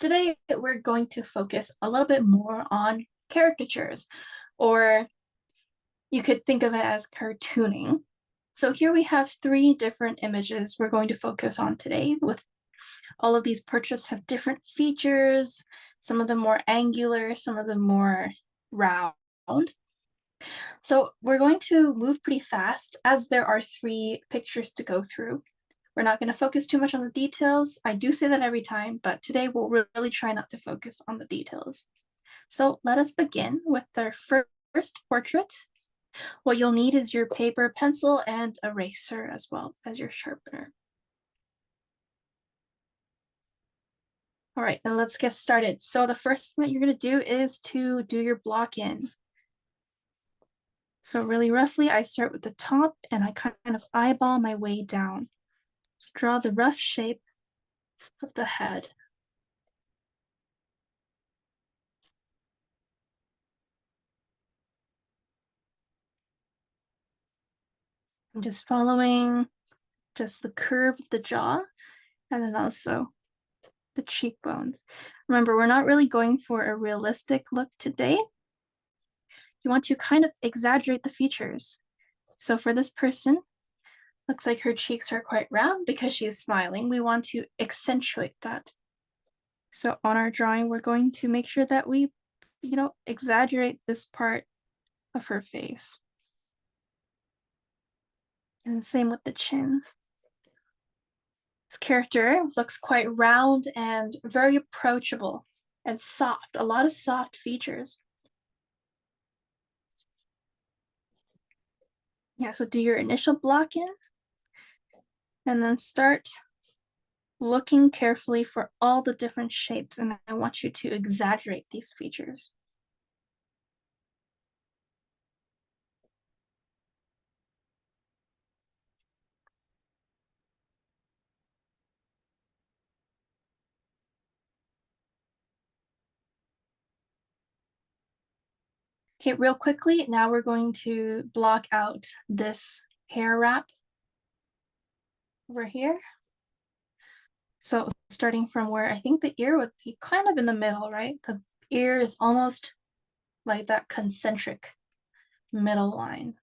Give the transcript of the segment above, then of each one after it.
Today we're going to focus a little bit more on caricatures, or you could think of it as cartooning. So here we have three different images we're going to focus on today. With all of these portraits have different features, some of them more angular, some of them more round. So we're going to move pretty fast as there are three pictures to go through. We're not going to focus too much on the details. I do say that every time, but today we'll really try not to focus on the details. So let us begin with our first portrait. What you'll need is your paper, pencil, and eraser as well as your sharpener. All right, now let's get started. So the first thing that you're going to do is to do your block in. So really roughly, I start with the top and I kind of eyeball my way down. So draw the rough shape of the head. I'm just following just the curve of the jaw and then also the cheekbones. Remember, we're not really going for a realistic look today. You want to kind of exaggerate the features. So for this person, looks like her cheeks are quite round because she is smiling. We want to accentuate that. So on our drawing, we're going to make sure that we, exaggerate this part of her face. And same with the chin. This character looks quite round and very approachable and soft, a lot of soft features. Yeah, so do your initial block in and then start looking carefully for all the different shapes, and I want you to exaggerate these features. Okay, real quickly, now we're going to block out this hair wrap over here. So starting from where I think the ear would be kind of in the middle, right? The ear is almost like that concentric middle line.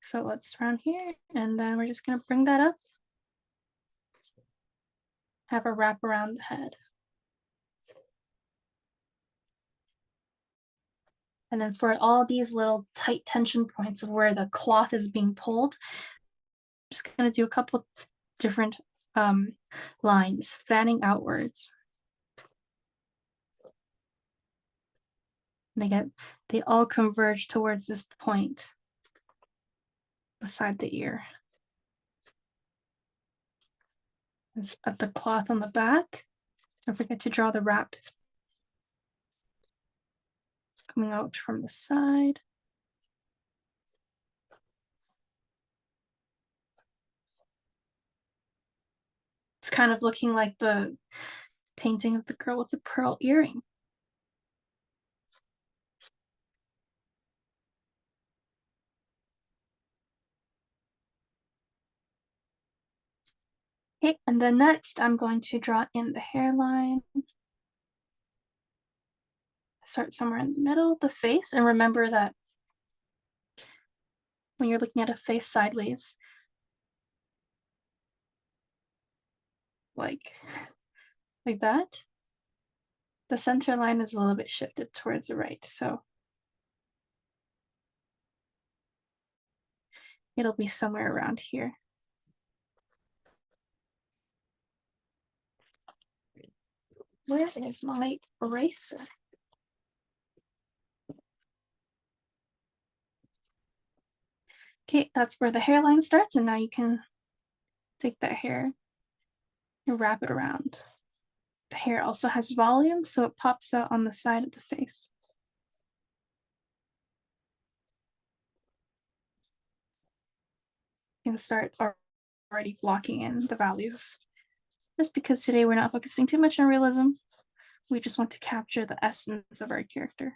So it's around here, and then we're just gonna bring that up, have a wrap around the head. And then for all these little tight tension points of where the cloth is being pulled, I'm just gonna do a couple different lines, fanning outwards. They all converge towards this point beside the ear. Of the cloth on the back. Don't forget to draw the wrap coming out from the side. It's kind of looking like the painting of the girl with the pearl earring. Okay, and then next I'm going to draw in the hairline. Start somewhere in the middle of the face, and remember that when you're looking at a face sideways, like that, the center line is a little bit shifted towards the right, so it'll be somewhere around here. Where is my eraser? Okay, that's where the hairline starts, and now you can take that hair and wrap it around. The hair also has volume, so it pops out on the side of the face. You can start already blocking in the values. Just because today we're not focusing too much on realism, we just want to capture the essence of our character.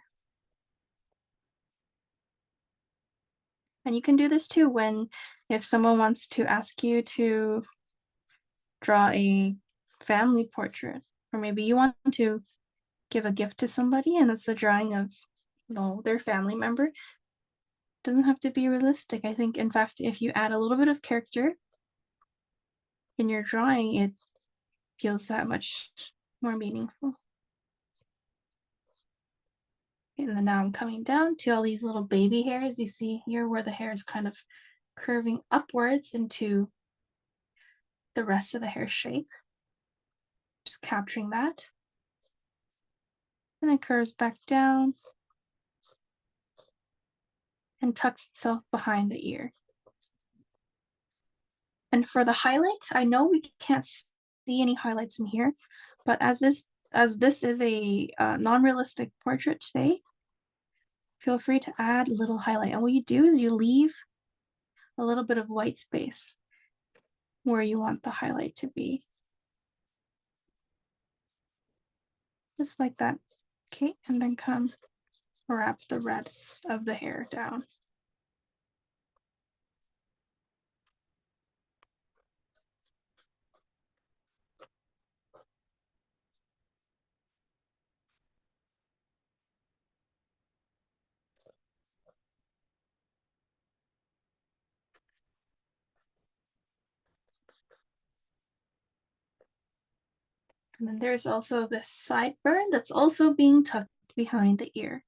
And you can do this too if someone wants to ask you to draw a family portrait Or maybe you want to give a gift to somebody and it's a drawing of, their family member. It doesn't have to be realistic. I think, in fact, if you add a little bit of character in your drawing, it feels that much more meaningful. And then now I'm coming down to all these little baby hairs. You see here where the hair is kind of curving upwards into the rest of the hair shape. Just capturing that. And then curves back down and tucks itself behind the ear. And for the highlight, I know we can't see any highlights in here, but as this is a non-realistic portrait today, feel free to add a little highlight. And what you do is you leave a little bit of white space where you want the highlight to be. Just like that. Okay, and then come wrap the rest of the hair down. And then there's also this sideburn that's also being tucked behind the ear.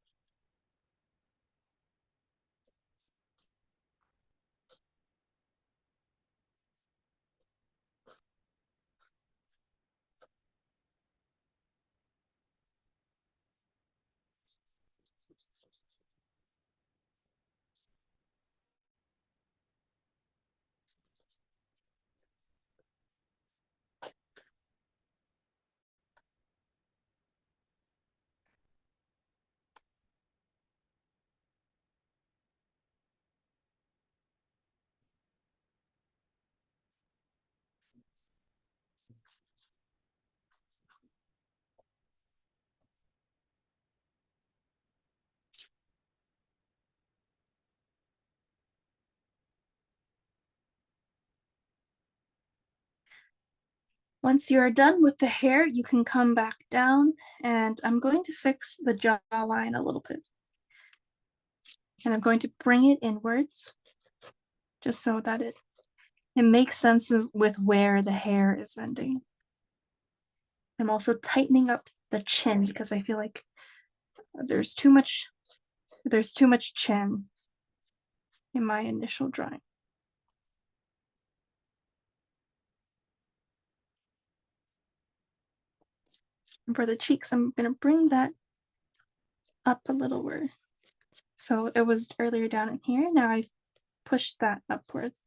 Once you're done with the hair, you can come back down, and I'm going to fix the jawline a little bit. And I'm going to bring it inwards, just so that it makes sense with where the hair is ending. I'm also tightening up the chin because I feel like there's too much chin in my initial drawing. And for the cheeks, I'm going to bring that up a little more. So it was earlier down in here. Now I've pushed that upwards.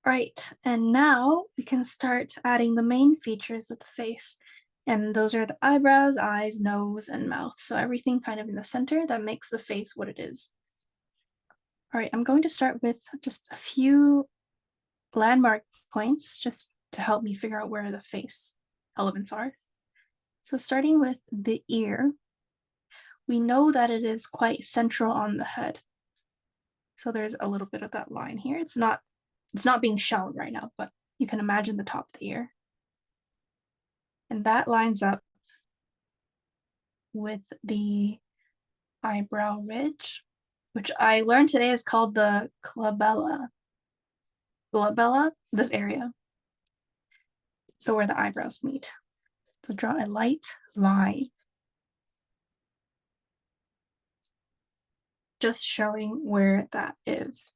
Right, and now we can start adding the main features of the face. And those are the eyebrows, eyes, nose, and mouth. So everything kind of in the center that makes the face what it is. All right, I'm going to start with just a few landmark points just to help me figure out where the face elements are. So starting with the ear, we know that it is quite central on the head. So there's a little bit of that line here. It's not being shown right now, but you can imagine the top of the ear. And that lines up with the eyebrow ridge, which I learned today is called the glabella. Glabella, this area. So where the eyebrows meet. So draw a light line, just showing where that is.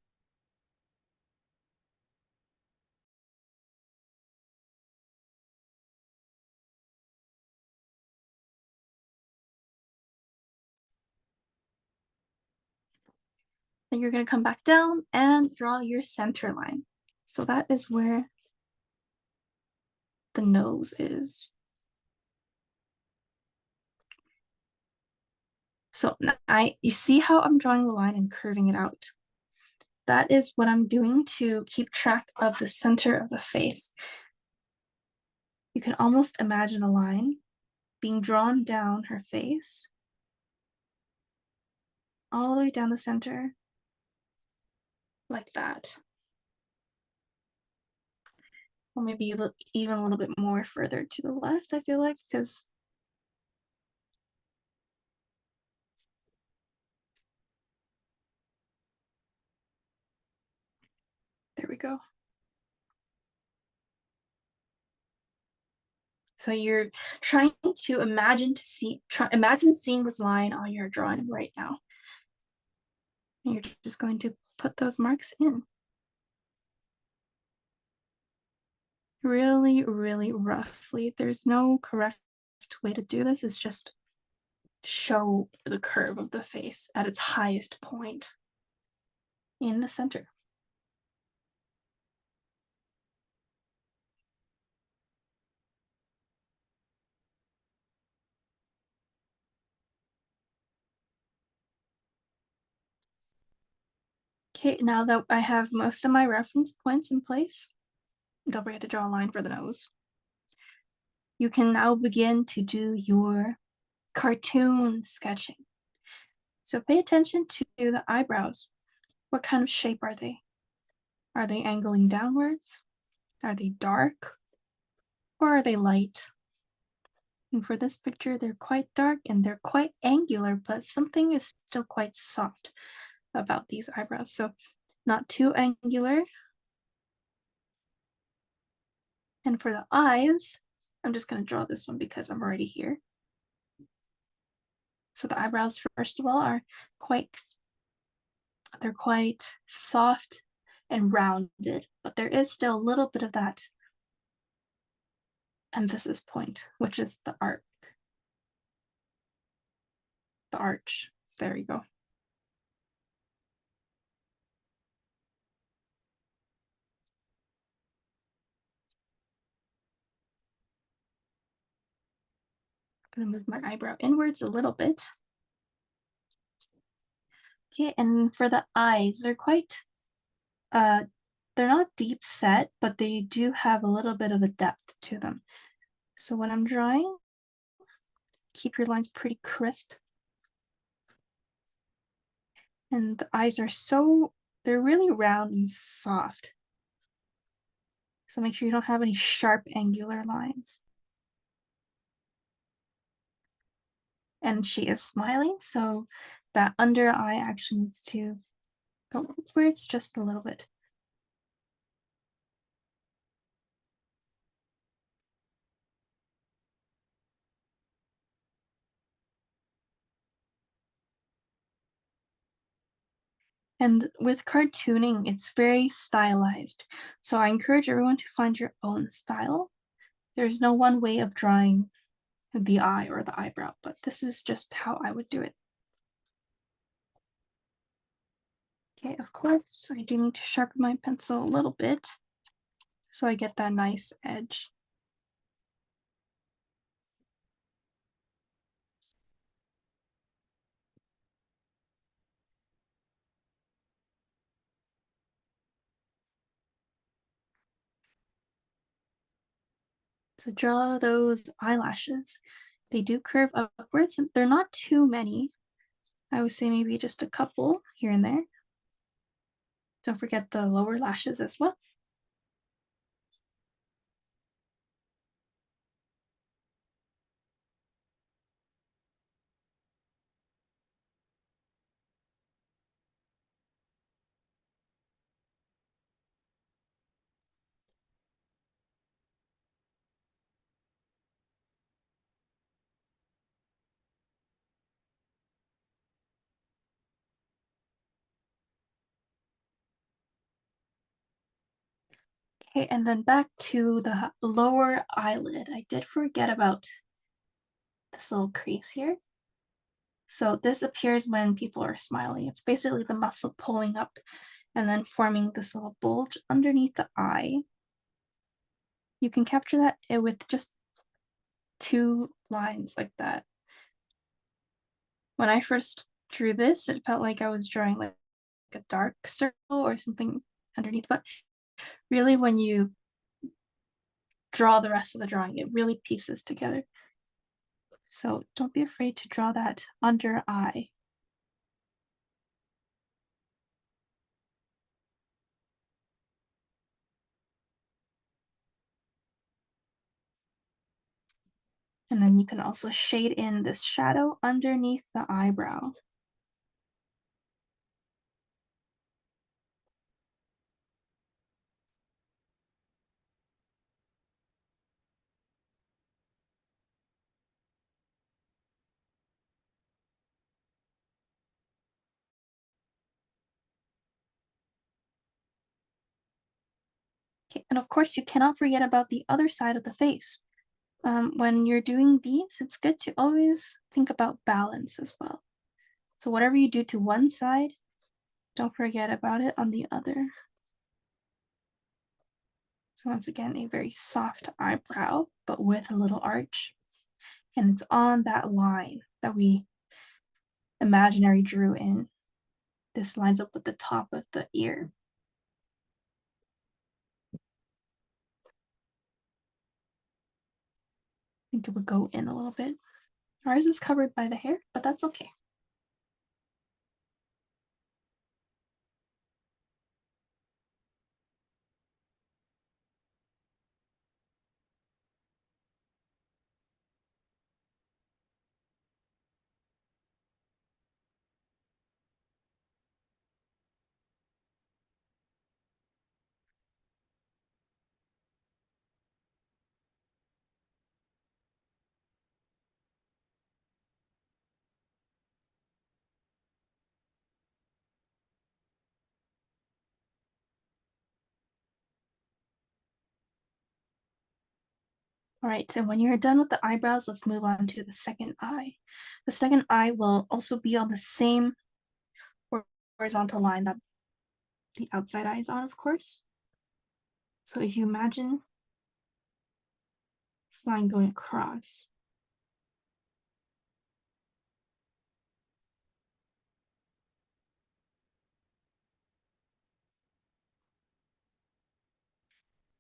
Then you're going to come back down and draw your center line. So that is where the nose is. So you see how I'm drawing the line and curving it out. That is what I'm doing to keep track of the center of the face. You can almost imagine a line being drawn down her face, all the way down the center, like that. Or maybe even a little bit more further to the left, I feel like, because there we go. So you're trying to imagine seeing this line on your drawing right now. And you're just going to put those marks in. Really, really roughly. There's no correct way to do this. It's just show the curve of the face at its highest point in the center. Okay, now that I have most of my reference points in place, don't forget to draw a line for the nose. You can now begin to do your cartoon sketching. So pay attention to the eyebrows. What kind of shape are they? Are they angling downwards? Are they dark? Or are they light? And for this picture, they're quite dark and they're quite angular, but something is still quite soft about these eyebrows. So not too angular. And for the eyes, I'm just going to draw this one because I'm already here. So the eyebrows, first of all, are they're quite soft and rounded, but there is still a little bit of that emphasis point, which is the arch. There you go. I'm gonna move my eyebrow inwards a little bit. Okay, and for the eyes, uh, they're not deep set, but they do have a little bit of a depth to them. So when I'm drawing, keep your lines pretty crisp. And the eyes are they're really round and soft. So make sure you don't have any sharp angular lines. And she is smiling, so that under eye actually needs to go upwards just a little bit. And with cartooning, it's very stylized. So I encourage everyone to find your own style. There's no one way of drawing the eye or the eyebrow, but this is just how I would do it. Okay, of course, I do need to sharpen my pencil a little bit so I get that nice edge. So draw those eyelashes. They do curve upwards, and they're not too many. I would say maybe just a couple here and there. Don't forget the lower lashes as well. Okay, and then back to the lower eyelid. I did forget about this little crease here. So this appears when people are smiling. It's basically the muscle pulling up and then forming this little bulge underneath the eye. You can capture that with just two lines like that. When I first drew this, it felt like I was drawing like a dark circle or something underneath, but really when you draw the rest of the drawing, it really pieces together. So don't be afraid to draw that under eye. And then you can also shade in this shadow underneath the eyebrow. Okay, and of course, you cannot forget about the other side of the face. When you're doing these, it's good to always think about balance as well. So whatever you do to one side, don't forget about it on the other. So once again, a very soft eyebrow, but with a little arch. And it's on that line that we imaginary drew in. This lines up with the top of the ear. I think it would go in a little bit. Ours is covered by the hair, but that's okay. All right, and when you're done with the eyebrows, let's move on to the second eye. The second eye will also be on the same horizontal line that the outside eye is on, of course. So if you imagine this line going across,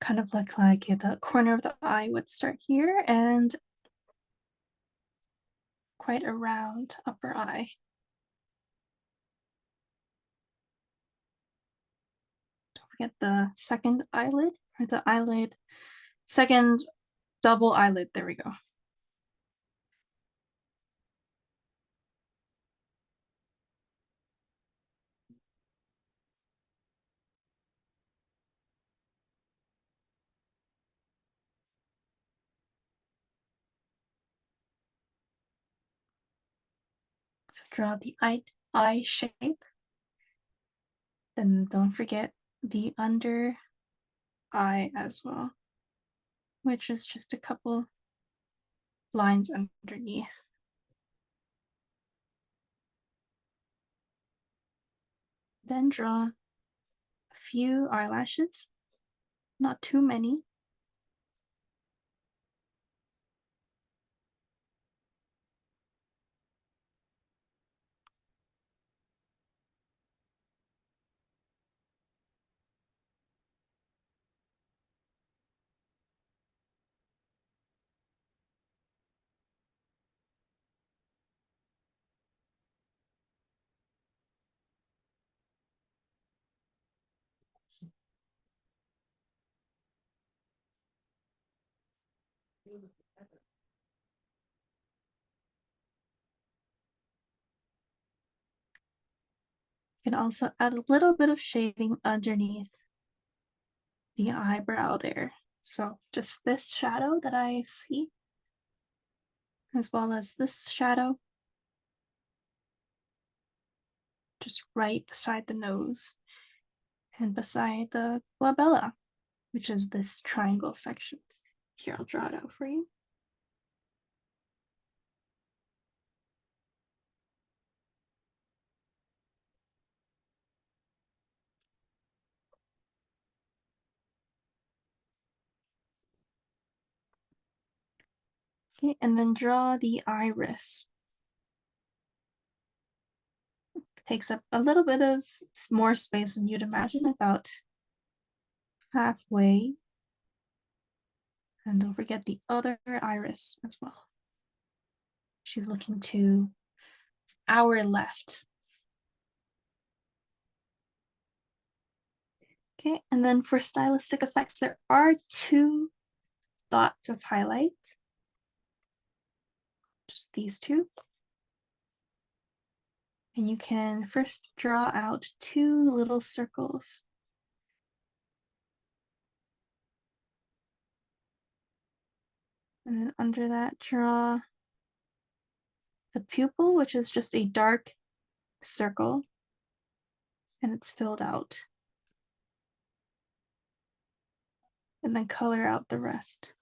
kind of look like the corner of the eye would start here and quite a round upper eye. Don't forget the second eyelid, or the eyelid, second double eyelid. There we go. So draw the eye shape. Then don't forget the under eye as well, which is just a couple lines underneath. Then draw a few eyelashes, not too many. You can also add a little bit of shading underneath the eyebrow there. So just this shadow that I see, as well as this shadow, just right beside the nose and beside the glabella, which is this triangle section. Here, I'll draw it out for you. Okay, and then draw the iris. Takes up a little bit of more space than you'd imagine, about halfway. And don't forget the other iris as well. She's looking to our left. Okay, and then for stylistic effects, there are two dots of highlight. Just these two. And you can first draw out two little circles. And then under that, draw the pupil, which is just a dark circle, and it's filled out. And then color out the rest.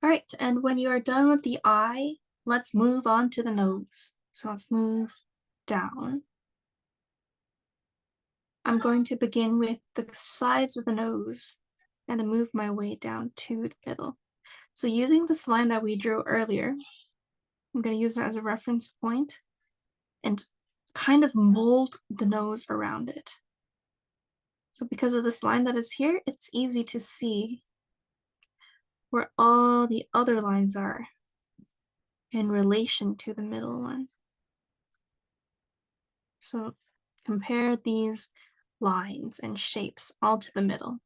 All right, and when you are done with the eye, let's move on to the nose. So let's move down. I'm going to begin with the sides of the nose and then move my way down to the middle. So using this line that we drew earlier, I'm going to use that as a reference point and kind of mold the nose around it. So because of this line that is here, it's easy to see where all the other lines are in relation to the middle one. So compare these lines and shapes all to the middle.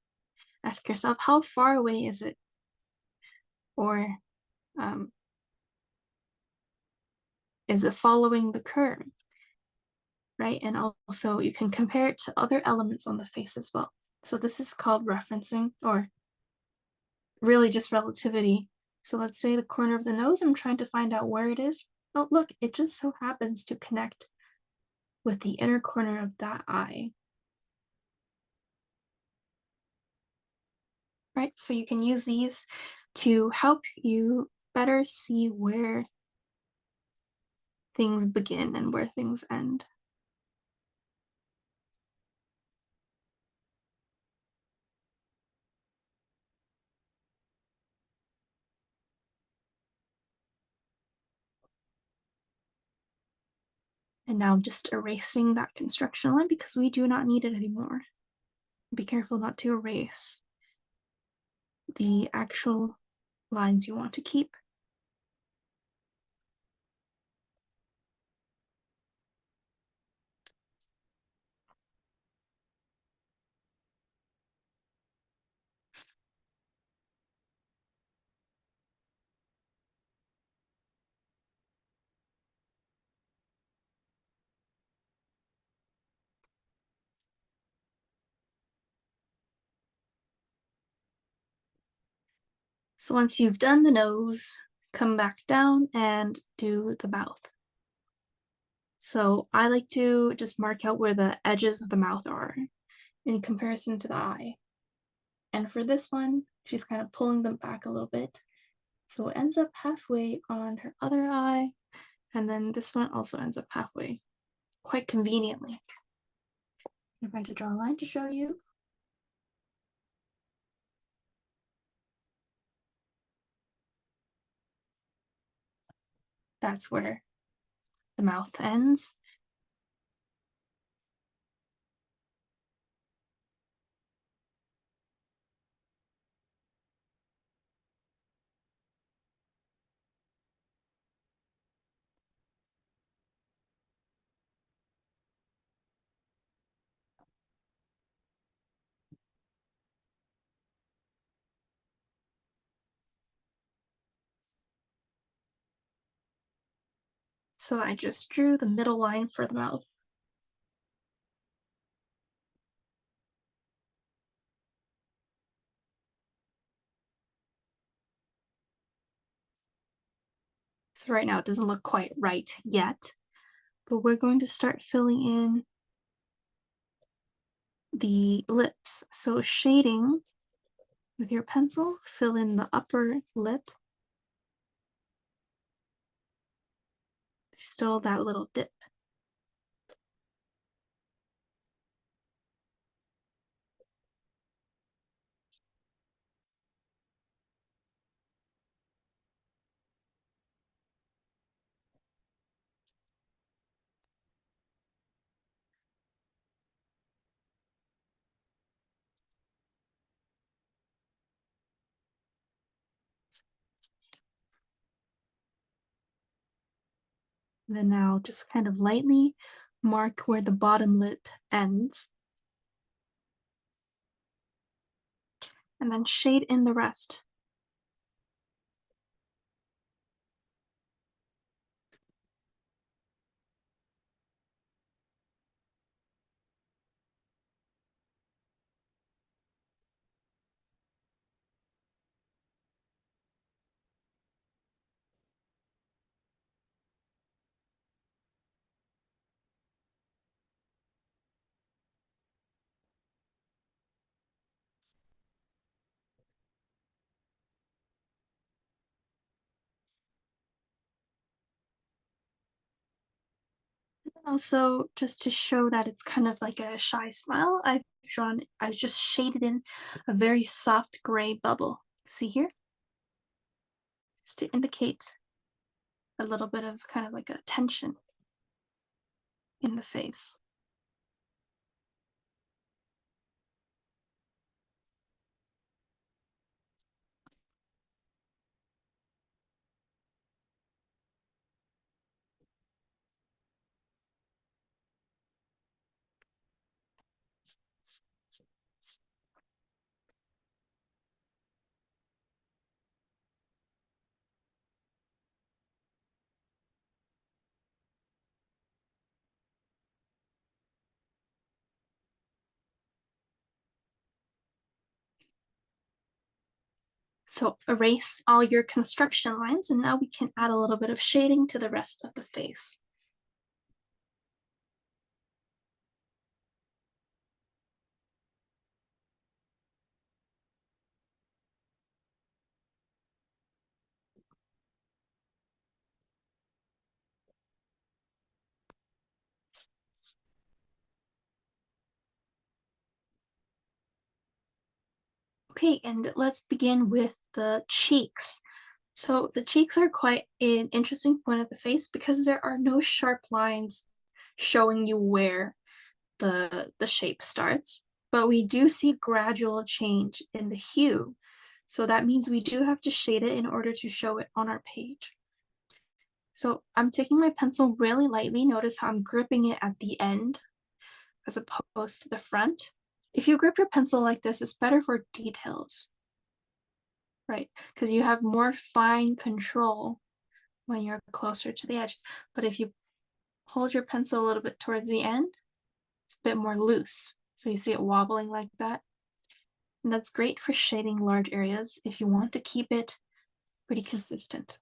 Ask yourself, how far away is it? Or is it following the curve? Right? And also you can compare it to other elements on the face as well. So this is called referencing, or really just relativity. So let's say the corner of the nose, I'm trying to find out where it is. Oh, look, it just so happens to connect with the inner corner of that eye. Right, so you can use these to help you better see where things begin and where things end. And now I'm just erasing that construction line because we do not need it anymore. Be careful not to erase the actual lines you want to keep. So once you've done the nose, come back down and do the mouth. So I like to just mark out where the edges of the mouth are in comparison to the eye. And for this one, she's kind of pulling them back a little bit. So it ends up halfway on her other eye. And then this one also ends up halfway, quite conveniently. I'm going to draw a line to show you. That's where the mouth ends. So I just drew the middle line for the mouth. So right now it doesn't look quite right yet, but we're going to start filling in the lips. So shading with your pencil, fill in the upper lip. There's still that little dip. And then now just kind of lightly mark where the bottom lip ends. And then shade in the rest. Also, just to show that it's kind of like a shy smile, I've just shaded in a very soft gray bubble. See here? Just to indicate a little bit of kind of like a tension in the face. So erase all your construction lines, and now we can add a little bit of shading to the rest of the face. Okay, and let's begin with the cheeks. So the cheeks are quite an interesting point of the face because there are no sharp lines showing you where the shape starts, but we do see gradual change in the hue. So that means we do have to shade it in order to show it on our page. So I'm taking my pencil really lightly. Notice how I'm gripping it at the end as opposed to the front. If you grip your pencil like this, it's better for details, right? Because you have more fine control when you're closer to the edge. But if you hold your pencil a little bit towards the end, it's a bit more loose. So you see it wobbling like that. And that's great for shading large areas if you want to keep it pretty consistent.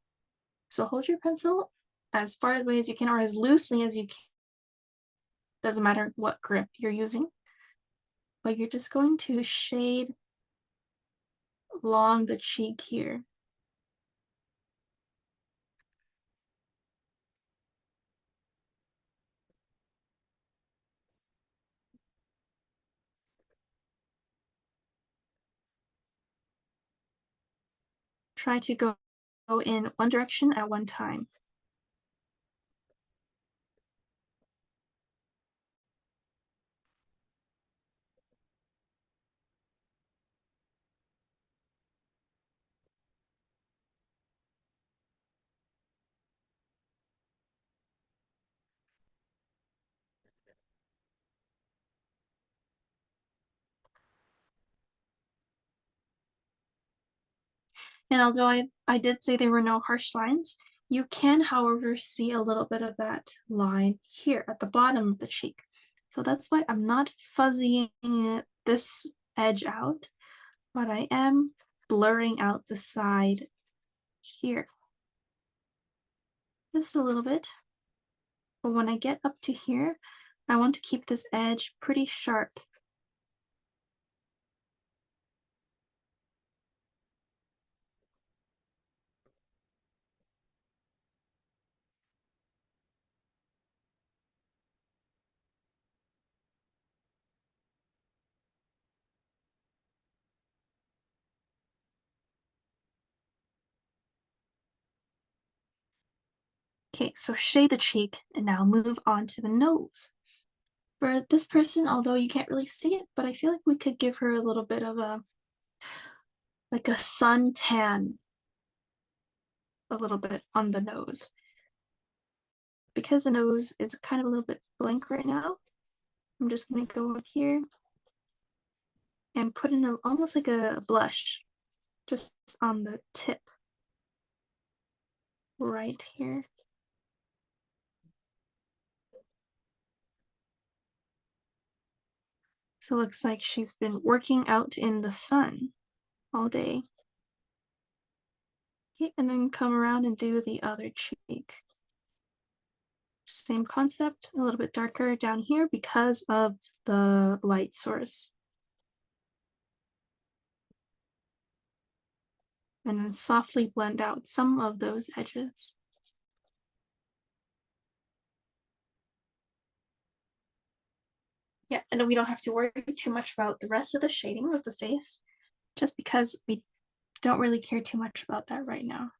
So hold your pencil as far away as you can or as loosely as you can. Doesn't matter what grip you're using, but you're just going to shade along the cheek here. Try to go in one direction at one time. And although I did say there were no harsh lines, You can, however, see a little bit of that line here at the bottom of the cheek. So that's why I'm not fuzzying this edge out, but I am blurring out the side here just a little bit. But when I get up to here, I want to keep this edge pretty sharp. Okay, so shade the cheek, and now move on to the nose. For this person, although you can't really see it, but I feel like we could give her a little bit of a, like a sun tan, a little bit on the nose. Because the nose is kind of a little bit blank right now, I'm just gonna go up here and put in almost like a blush, just on the tip, right here. So it looks like she's been working out in the sun all day. Okay, and then come around and do the other cheek. Same concept, a little bit darker down here because of the light source. And then softly blend out some of those edges. Yeah, and we don't have to worry too much about the rest of the shading of the face, just because we don't really care too much about that right now.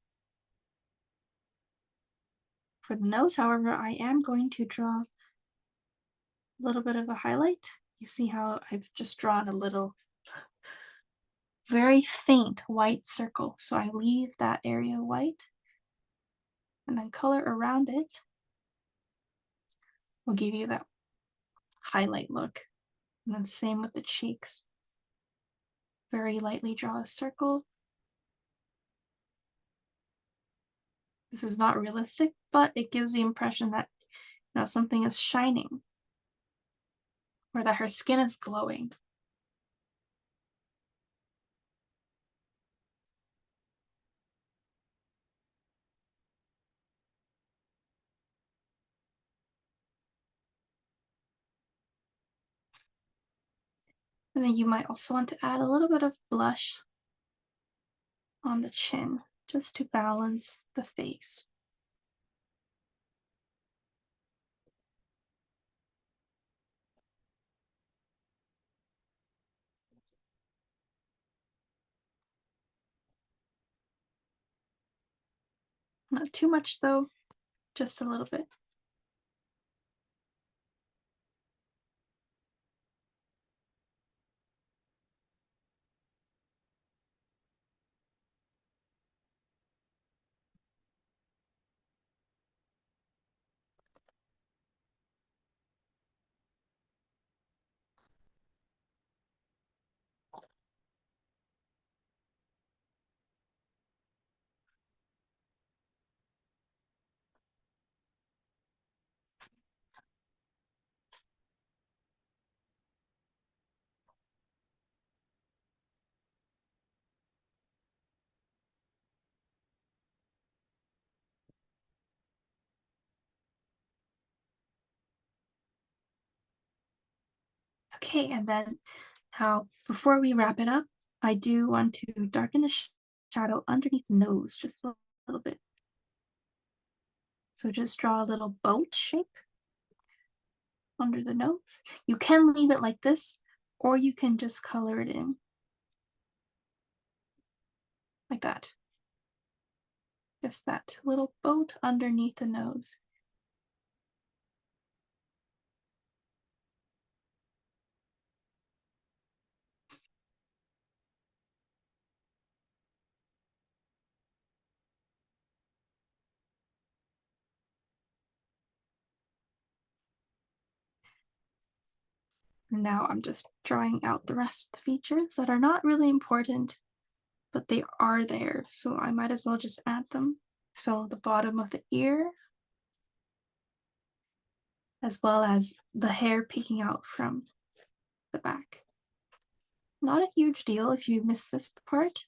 For the nose, however, I am going to draw a little bit of a highlight. You see how I've just drawn a little very faint white circle. So I leave that area white and then color around it will give you that highlight look. And then same with the cheeks. Very lightly draw a circle. This is not realistic, but it gives the impression that something is shining or that her skin is glowing. And then you might also want to add a little bit of blush on the chin just to balance the face. Not too much though, just a little bit. Okay, and then before we wrap it up, I do want to darken the shadow underneath the nose just a little bit. So just draw a little boat shape under the nose. You can leave it like this, or you can just color it in like that. Just that little boat underneath the nose. And now I'm just drawing out the rest of the features that are not really important, but they are there, so I might as well just add them. So the bottom of the ear, as well as the hair peeking out from the back. Not a huge deal if you miss this part.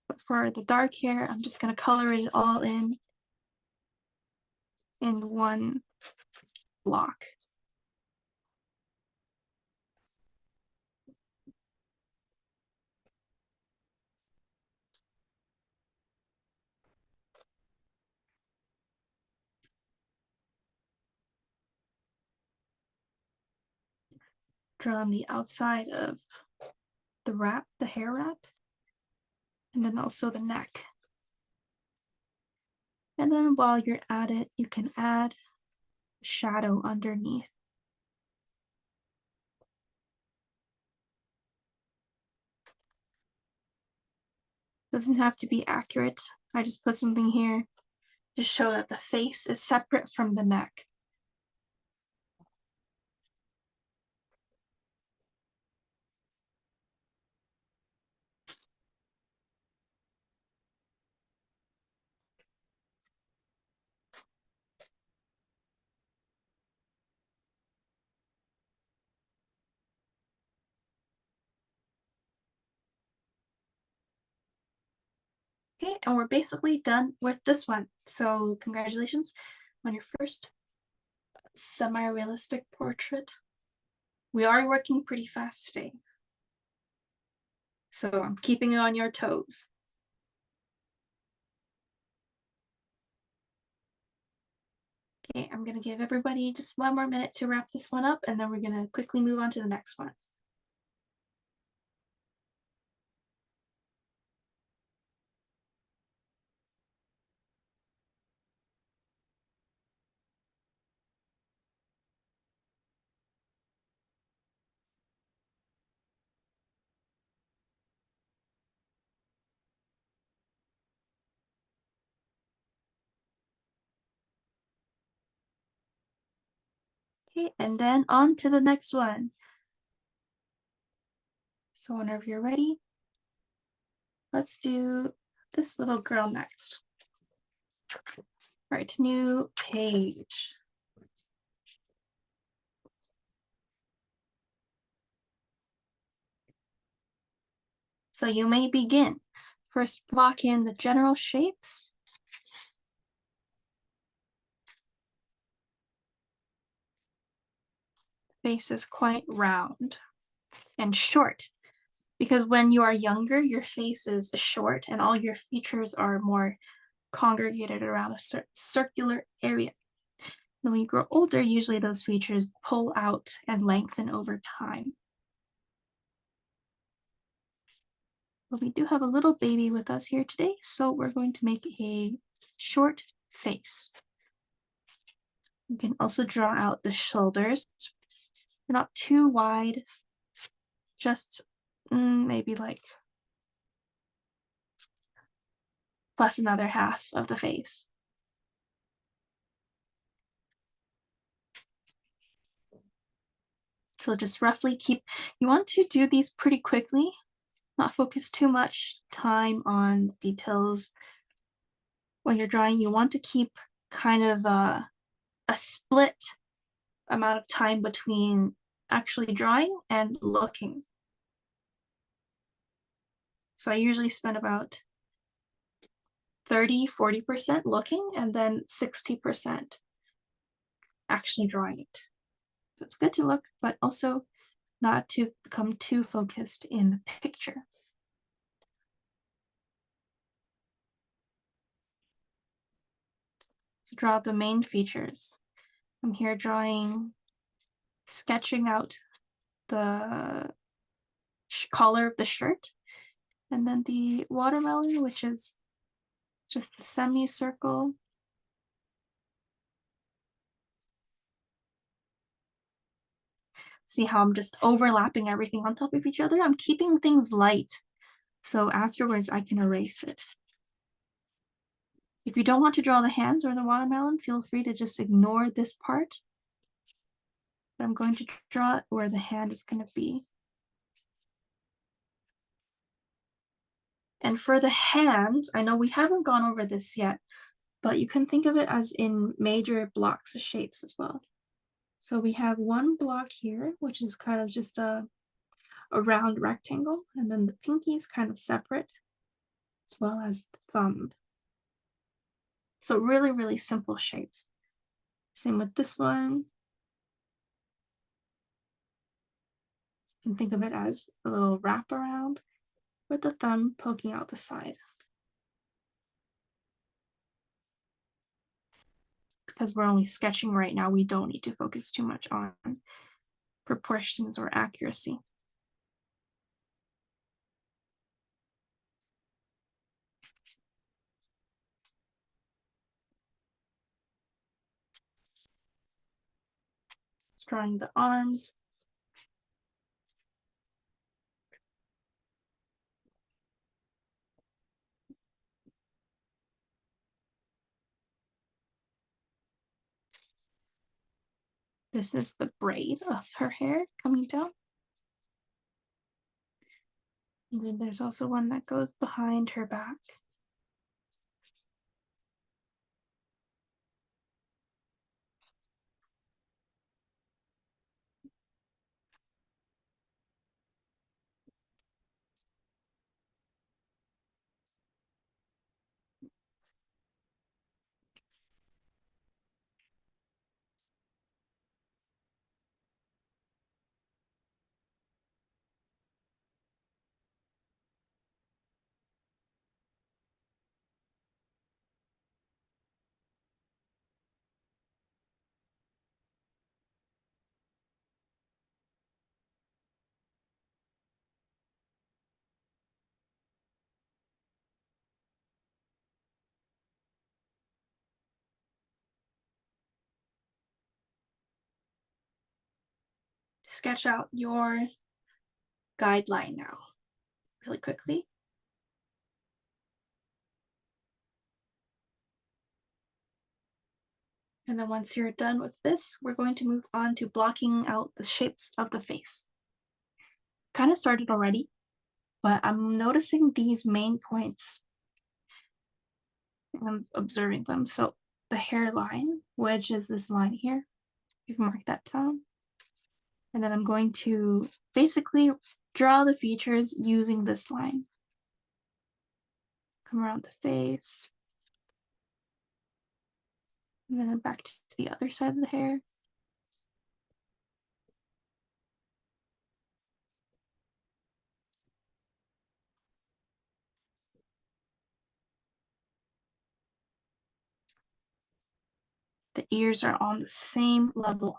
But for the dark hair, I'm just going to color it all in one block. Draw on the outside of the wrap, the hair wrap, and then also the neck. And then while you're at it, you can add shadow underneath. Doesn't have to be accurate. I just put something here to show that the face is separate from the neck. Okay, and we're basically done with this one. So congratulations on your first semi-realistic portrait. We are working pretty fast today, so I'm keeping you on your toes. Okay, I'm gonna give everybody just one more minute to wrap this one up, and then we're gonna quickly move on to the next one. Okay, and then on to the next one. So whenever you're ready, let's do this little girl next. Right, new page. So you may begin. First, block in the general shapes. Face is quite round and short, because when you are younger, your face is short and all your features are more congregated around a circular area. And when you grow older, usually those features pull out and lengthen over time. But we do have a little baby with us here today, so we're going to make a short face. You can also draw out the shoulders. They're not too wide, just maybe like plus another half of the face. So just roughly you want to do these pretty quickly, not focus too much time on details when you're drawing. You want to keep kind of a split amount of time between actually drawing and looking. So I usually spend about 30–40% looking and then 60% actually drawing it. So it's good to look, but also not to become too focused in the picture. To draw the main features, I'm here sketching out the collar of the shirt, and then the watermelon, which is just a semicircle. See how I'm just overlapping everything on top of each other? I'm keeping things light, so afterwards I can erase it. If you don't want to draw the hands or the watermelon, feel free to just ignore this part. But I'm going to draw it where the hand is going to be. And for the hand, I know we haven't gone over this yet, but you can think of it as in major blocks of shapes as well. So we have one block here, which is kind of just a round rectangle, and then the pinky is kind of separate, as well as the thumb. So really, really simple shapes. Same with this one. You can think of it as a little wraparound with the thumb poking out the side. Because we're only sketching right now, we don't need to focus too much on proportions or accuracy. Just drawing the arms. This is the braid of her hair coming down. And then there's also one that goes behind her back. Sketch out your guideline now, really quickly. And then once you're done with this, we're going to move on to blocking out the shapes of the face. Kind of started already, but I'm noticing these main points and I'm observing them. So the hairline, which is this line here, you've marked that down. And then I'm going to basically draw the features using this line. Come around the face. And then back to the other side of the hair. The ears are on the same level,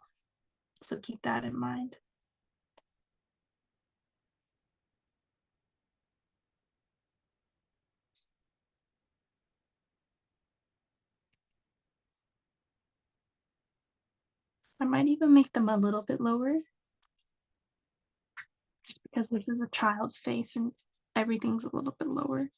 so keep that in mind. I might even make them a little bit lower because this is a child face and everything's a little bit lower.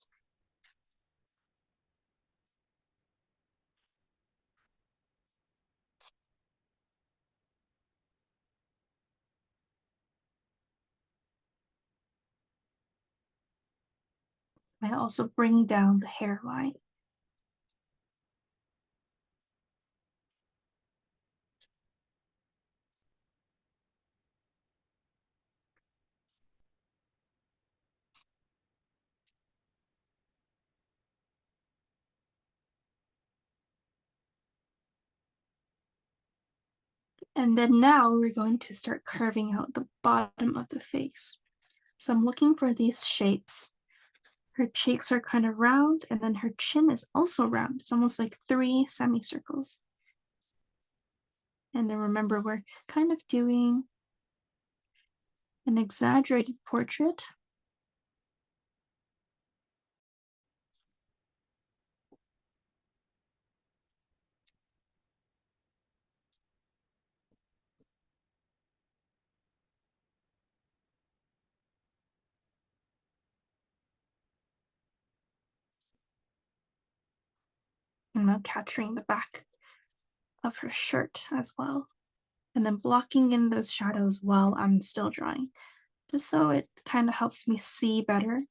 I also bring down the hairline. And then now we're going to start carving out the bottom of the face. So I'm looking for these shapes. Her cheeks are kind of round, and then her chin is also round. It's almost like 3 semicircles. And then remember, we're kind of doing an exaggerated portrait. And now capturing the back of her shirt as well. And then blocking in those shadows while I'm still drawing, just so it kind of helps me see better.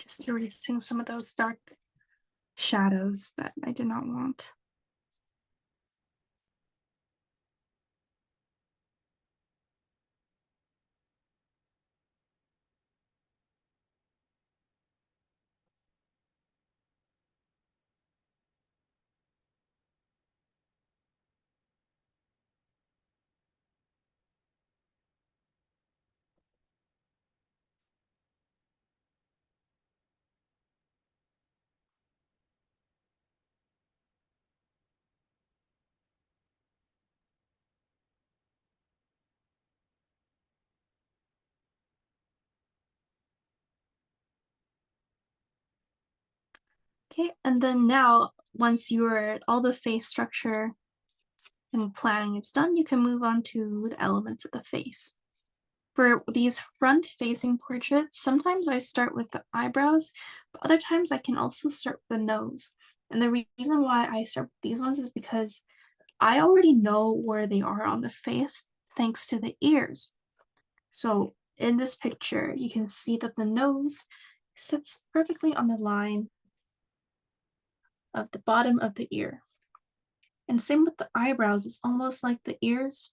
Just erasing some of those dark shadows that I did not want. Okay, and then now, once your all the face structure and planning is done, you can move on to the elements of the face. For these front-facing portraits, sometimes I start with the eyebrows, but other times I can also start with the nose. And the reason why I start with these ones is because I already know where they are on the face thanks to the ears. So in this picture, you can see that the nose sits perfectly on the line of the bottom of the ear. And same with the eyebrows, it's almost like the ears,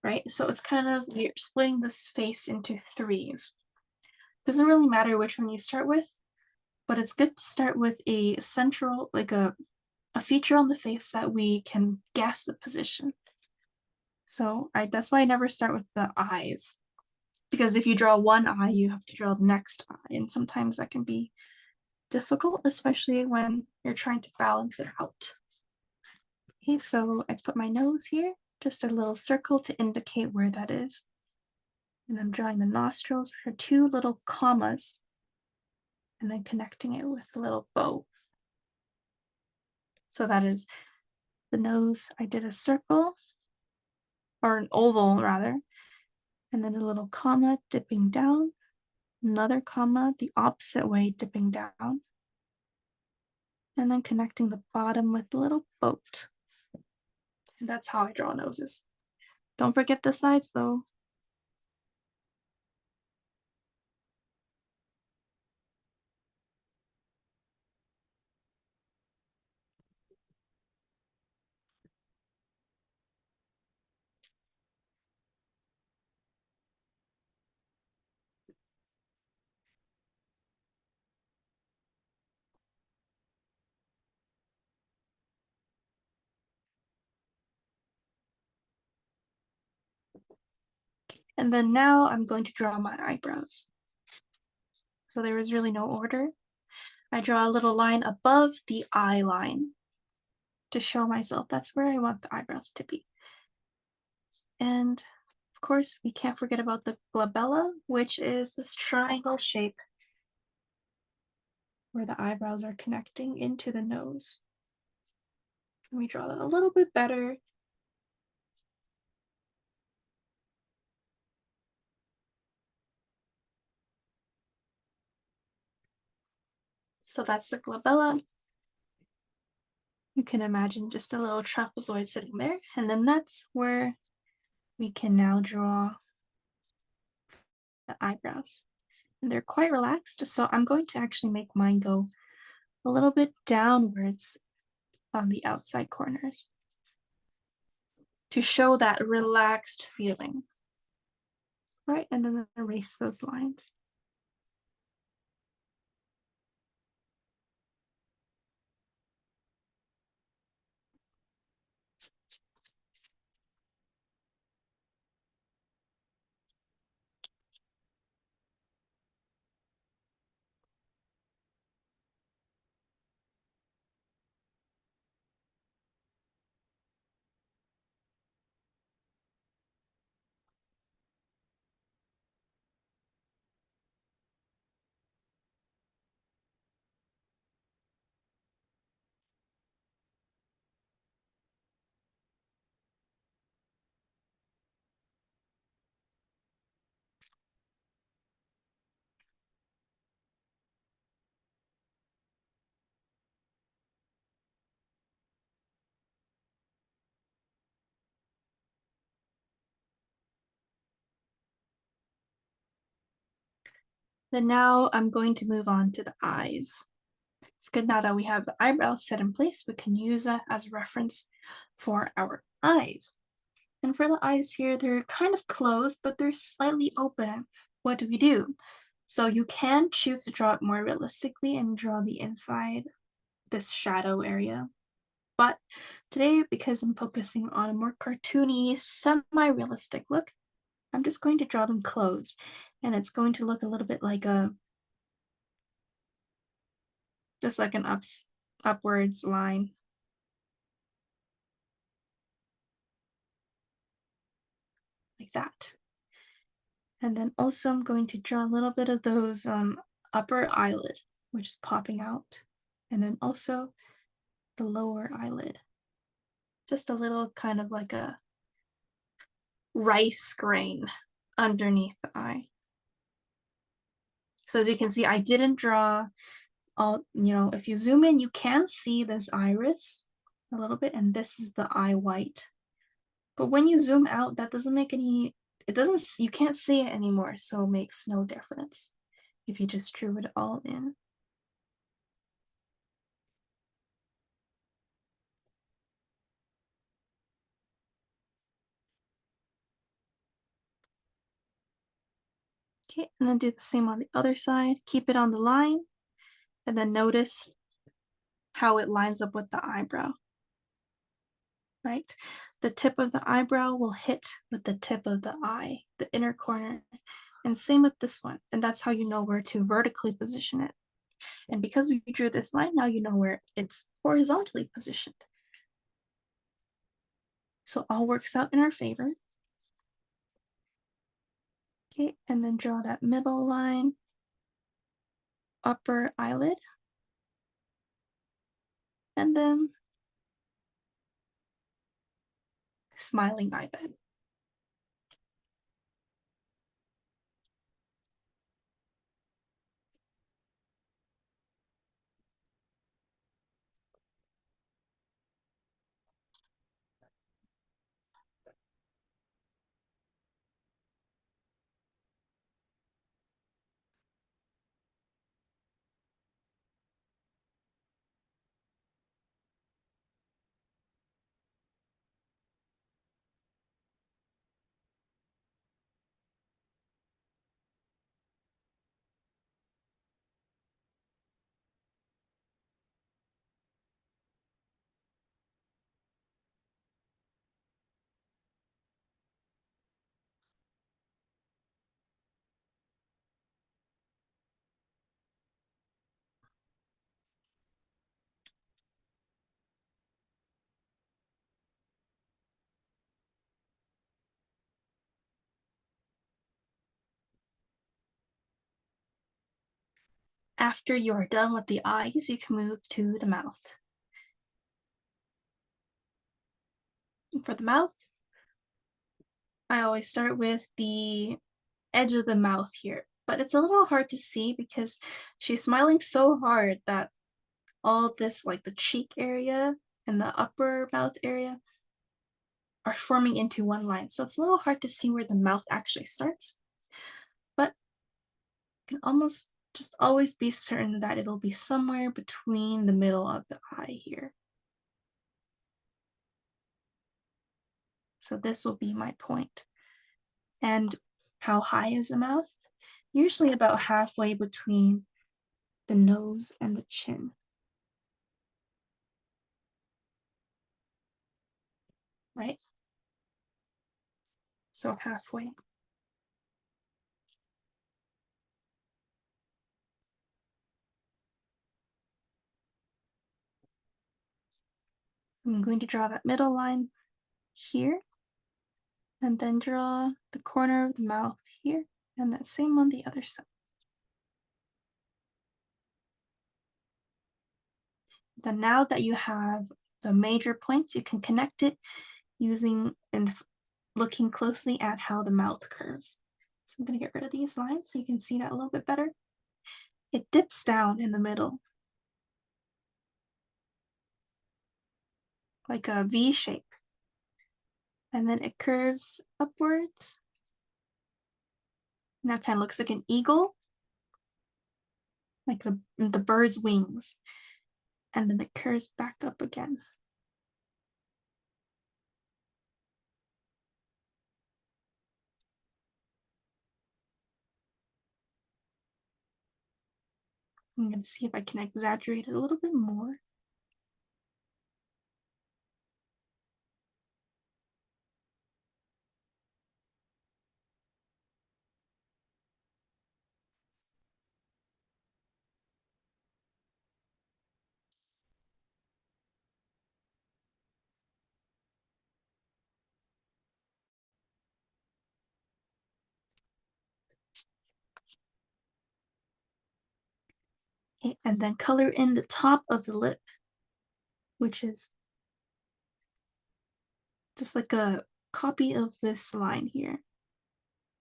right? So it's kind of, you're splitting this face into threes. Doesn't really matter which one you start with, but it's good to start with a central, like a feature on the face that we can guess the position. So that's why I never start with the eyes. Because if you draw one eye, you have to draw the next eye. And sometimes that can be difficult, especially when you're trying to balance it out. Okay, so I put my nose here, just a little circle to indicate where that is. And I'm drawing the nostrils for two little commas and then connecting it with a little bow. So that is the nose. I did a circle, or an oval rather, and then a little comma dipping down, another comma the opposite way dipping down, and then connecting the bottom with a little boat. And that's how I draw noses. Don't forget the sides though. And then now I'm going to draw my eyebrows. So there is really no order. I draw a little line above the eye line to show myself that's where I want the eyebrows to be. And of course, we can't forget about the glabella, which is this triangle shape where the eyebrows are connecting into the nose. Let me draw that a little bit better. So that's the glabella. You can imagine just a little trapezoid sitting there. And then that's where we can now draw the eyebrows. And they're quite relaxed. So I'm going to actually make mine go a little bit downwards on the outside corners to show that relaxed feeling. Right, and then erase those lines. Then now I'm going to move on to the eyes. It's good now that we have the eyebrows set in place, we can use that as a reference for our eyes. And for the eyes here, they're kind of closed, but they're slightly open. What do we do? So you can choose to draw it more realistically and draw the inside, this shadow area. But today, because I'm focusing on a more cartoony, semi-realistic look, I'm just going to draw them closed. And it's going to look a little bit like just like an upwards line. Like that. And then also I'm going to draw a little bit of those upper eyelid, which is popping out. And then also the lower eyelid. Just a little kind of like a rice grain underneath the eye. So as you can see, I didn't draw all, if you zoom in, you can see this iris a little bit, and this is the eye white. But when you zoom out, that doesn't make any, you can't see it anymore, so it makes no difference if you just drew it all in. Okay, and then do the same on the other side. Keep it on the line, and then notice how it lines up with the eyebrow, right? The tip of the eyebrow will hit with the tip of the eye, the inner corner, and same with this one. And that's how you know where to vertically position it. And because we drew this line, now you know where it's horizontally positioned. So all works out in our favor. Okay, and then draw that middle line, upper eyelid, and then smiling eyelid. After you are done with the eyes, you can move to the mouth. For the mouth, I always start with the edge of the mouth here, but it's a little hard to see because she's smiling so hard that all this, like the cheek area and the upper mouth area, are forming into one line. So it's a little hard to see where the mouth actually starts, but you can almost just always be certain that it'll be somewhere between the middle of the eye here. So this will be my point. And how high is the mouth? Usually about halfway between the nose and the chin. Right? So halfway. I'm going to draw that middle line here, and then draw the corner of the mouth here, and the same on the other side. Then now that you have the major points, you can connect it using and looking closely at how the mouth curves. So I'm going to get rid of these lines so you can see that a little bit better. It dips down in the middle, like a V shape. And then it curves upwards. And that kind of looks like an eagle. like the bird's wings, and then it curves back up again. I'm going to see if I can exaggerate it a little bit more. Okay, and then color in the top of the lip, which is just like a copy of this line here.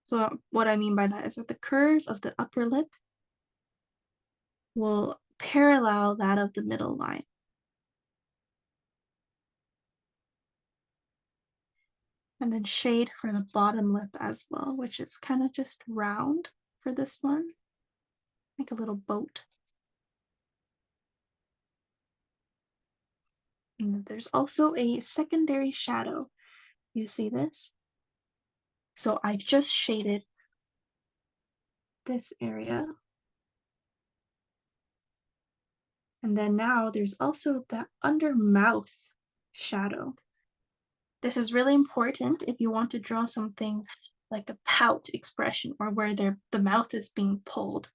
So what I mean by that is that the curve of the upper lip will parallel that of the middle line. And then shade for the bottom lip as well, which is kind of just round for this one, like a little boat. And there's also a secondary shadow. You see this? So I've just shaded this area. And then now there's also that under mouth shadow. This is really important if you want to draw something like a pout expression or where the mouth is being pulled.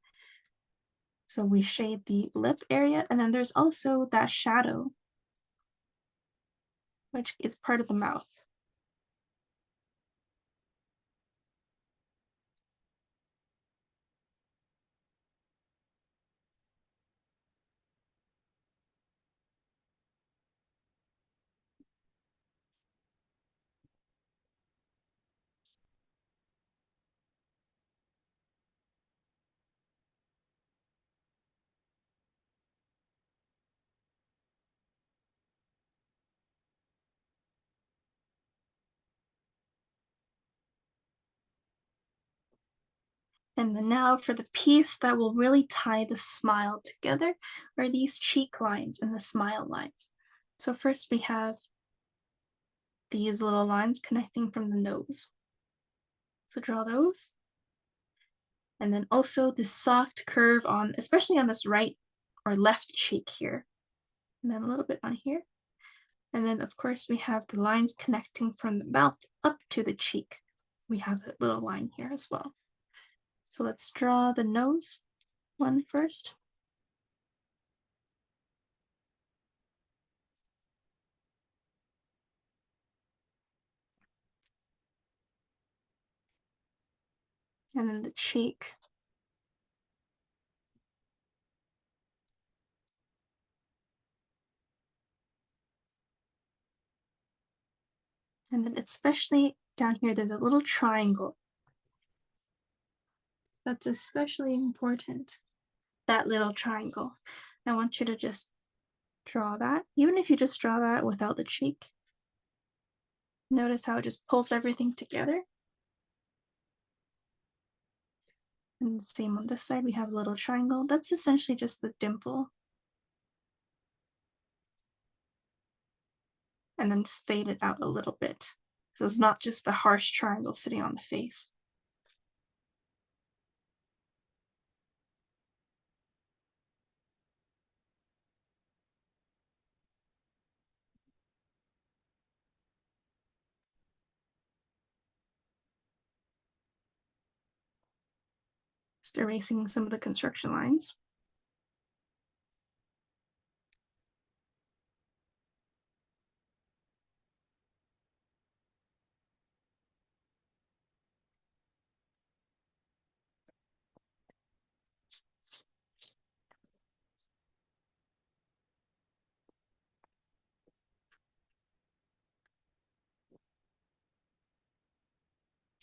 So we shade the lip area, and then there's also that shadow, which is part of the mouth. And then now for the piece that will really tie the smile together are these cheek lines and the smile lines. So first we have these little lines connecting from the nose. So draw those. And then also this soft curve on, especially on this right or left cheek here. And then a little bit on here. And then of course we have the lines connecting from the mouth up to the cheek. We have a little line here as well. So let's draw the nose one first. And then the cheek. And then especially down here, there's a little triangle. That's especially important. That little triangle. I want you to just draw that. Even if you just draw that without the cheek. Notice how it just pulls everything together. And the same on this side, we have a little triangle. That's essentially just the dimple. And then fade it out a little bit. So it's not just a harsh triangle sitting on the face. Just erasing some of the construction lines.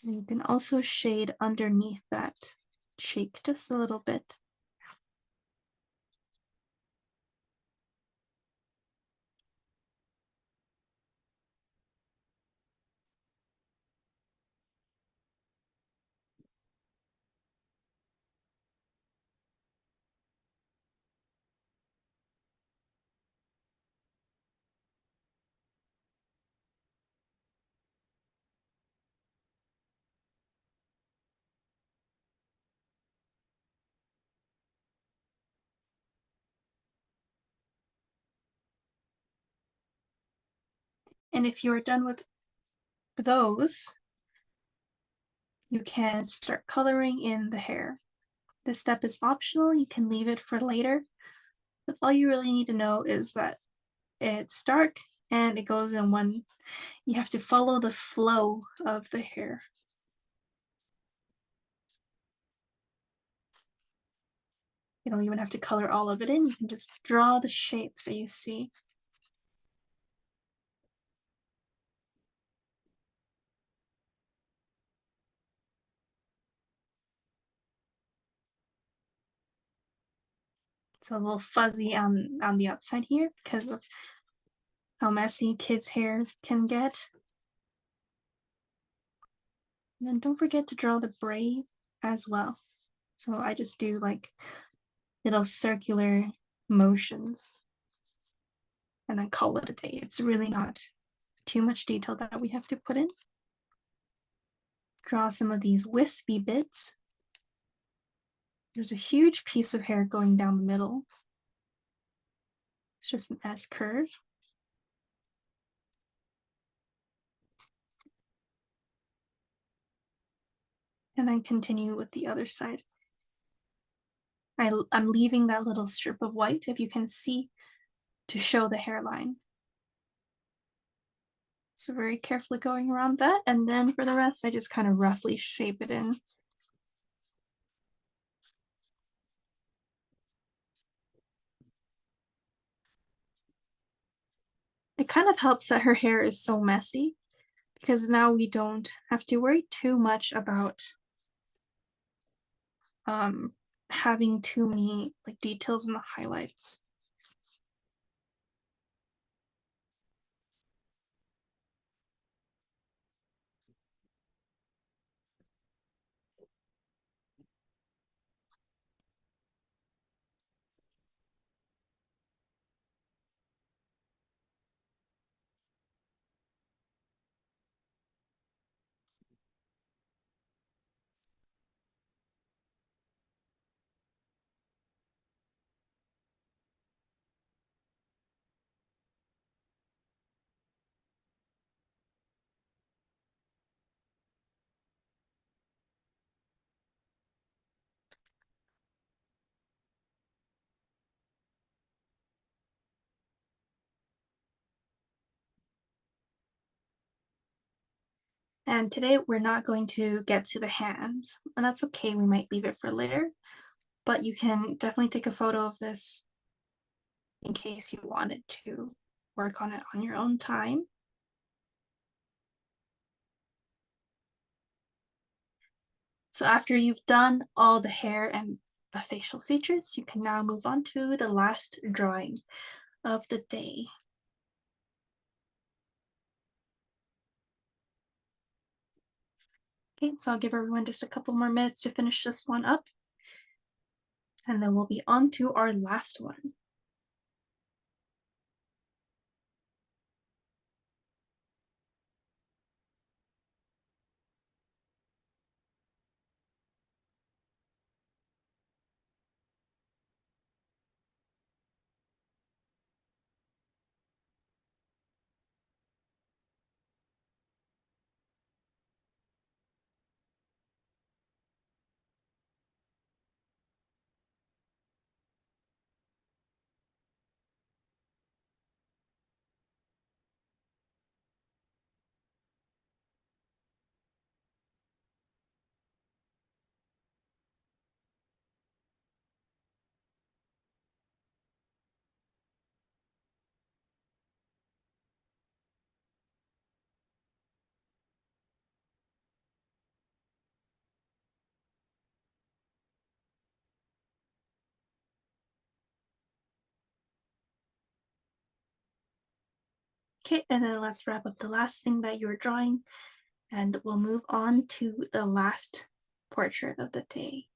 And you can also shade underneath that cheek just a little bit. And if you're done with those, you can start coloring in the hair. This step is optional, you can leave it for later, but all you really need to know is that it's dark and it goes in one. You have to follow the flow of the hair. You don't even have to color all of it in, you can just draw the shapes that you see. It's a little fuzzy on the outside here because of how messy kids' hair can get. And then don't forget to draw the braid as well. So I just do like little circular motions and then call it a day. It's really not too much detail that we have to put in. Draw some of these wispy bits. There's a huge piece of hair going down the middle. It's just an S curve. And then continue with the other side. I'm leaving that little strip of white, if you can see, to show the hairline. So very carefully going around that, and then for the rest, I just kind of roughly shape it in. It kind of helps that her hair is so messy because now we don't have to worry too much about um, having too many like details in the highlights. And today we're not going to get to the hands, and that's okay, we might leave it for later, but you can definitely take a photo of this in case you wanted to work on it on your own time. So after you've done all the hair and the facial features, you can now move on to the last drawing of the day. Okay, so I'll give everyone just a couple more minutes to finish this one up, and then we'll be on to our last one. Okay, and then let's wrap up the last thing that you're drawing, and we'll move on to the last portrait of the day.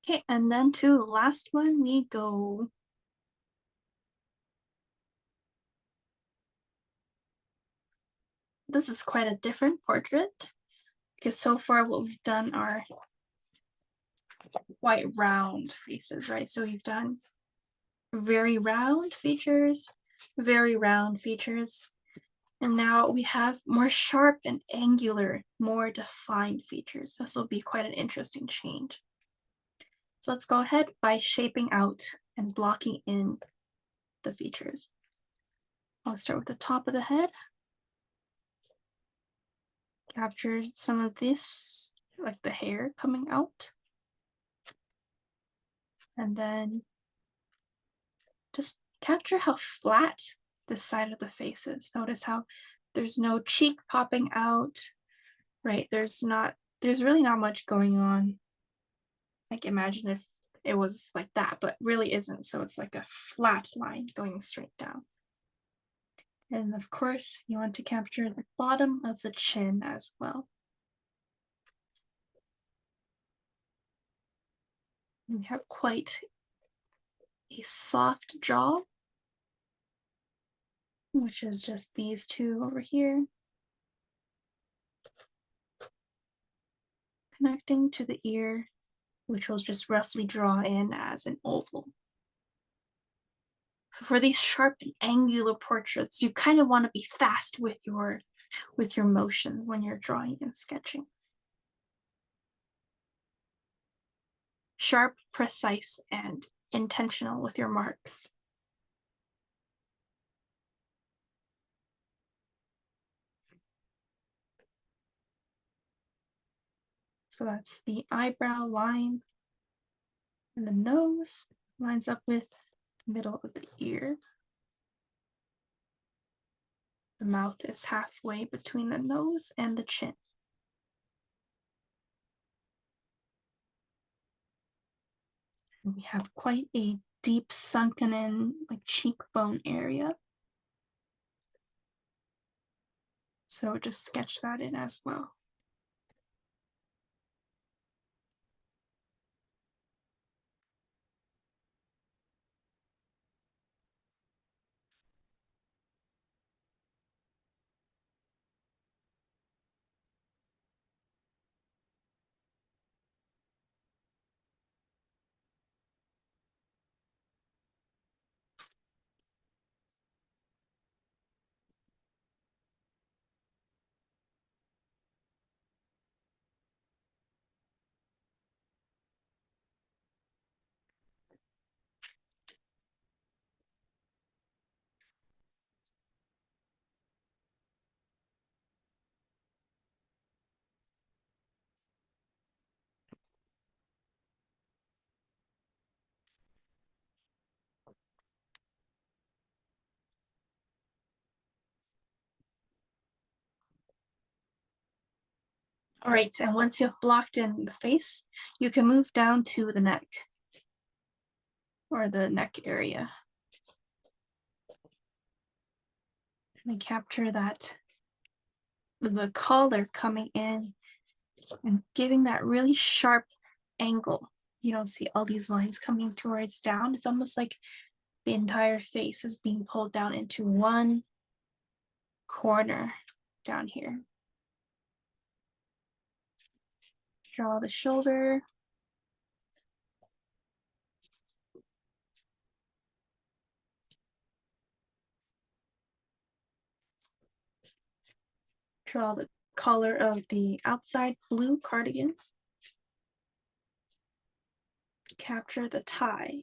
Okay, and then to the last one, we go. This is quite a different portrait because so far what we've done are quite round faces, right? So we've done very round features, very round features, and now we have more sharp and angular, more defined features. This will be quite an interesting change. So let's go ahead by shaping out and blocking in the features. I'll start with the top of the head. Capture some of this, like the hair coming out. And then just capture how flat this side of the face is. Notice how there's no cheek popping out, right? There's really not much going on. Like imagine if it was like that, but really isn't. So it's like a flat line going straight down. And of course, you want to capture the bottom of the chin as well. We have quite a soft jaw, which is just these two over here, connecting to the ear, which will just roughly draw in as an oval. So for these sharp and angular portraits, you kind of want to be fast with your motions when you're drawing and sketching. Sharp, precise, and intentional with your marks. So that's the eyebrow line, and the nose lines up with the middle of the ear. The mouth is halfway between the nose and the chin. And we have quite a deep sunken in like cheekbone area. So just sketch that in as well. All right, and once you've blocked in the face, you can move down to the neck or the neck area. And capture that, the collar coming in and giving that really sharp angle. You don't see all these lines coming towards down. It's almost like the entire face is being pulled down into one corner down here. Draw the shoulder. Draw the collar of the outside blue cardigan. Capture the tie.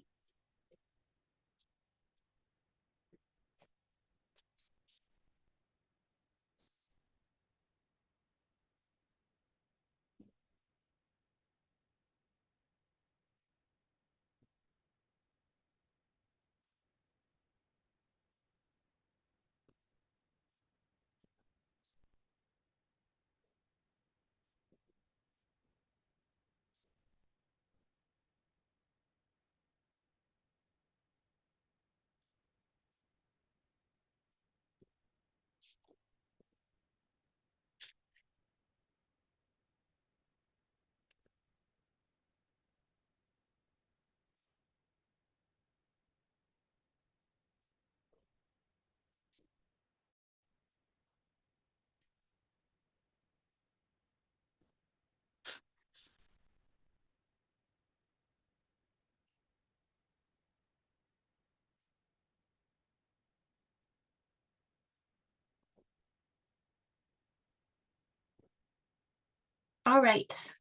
All right,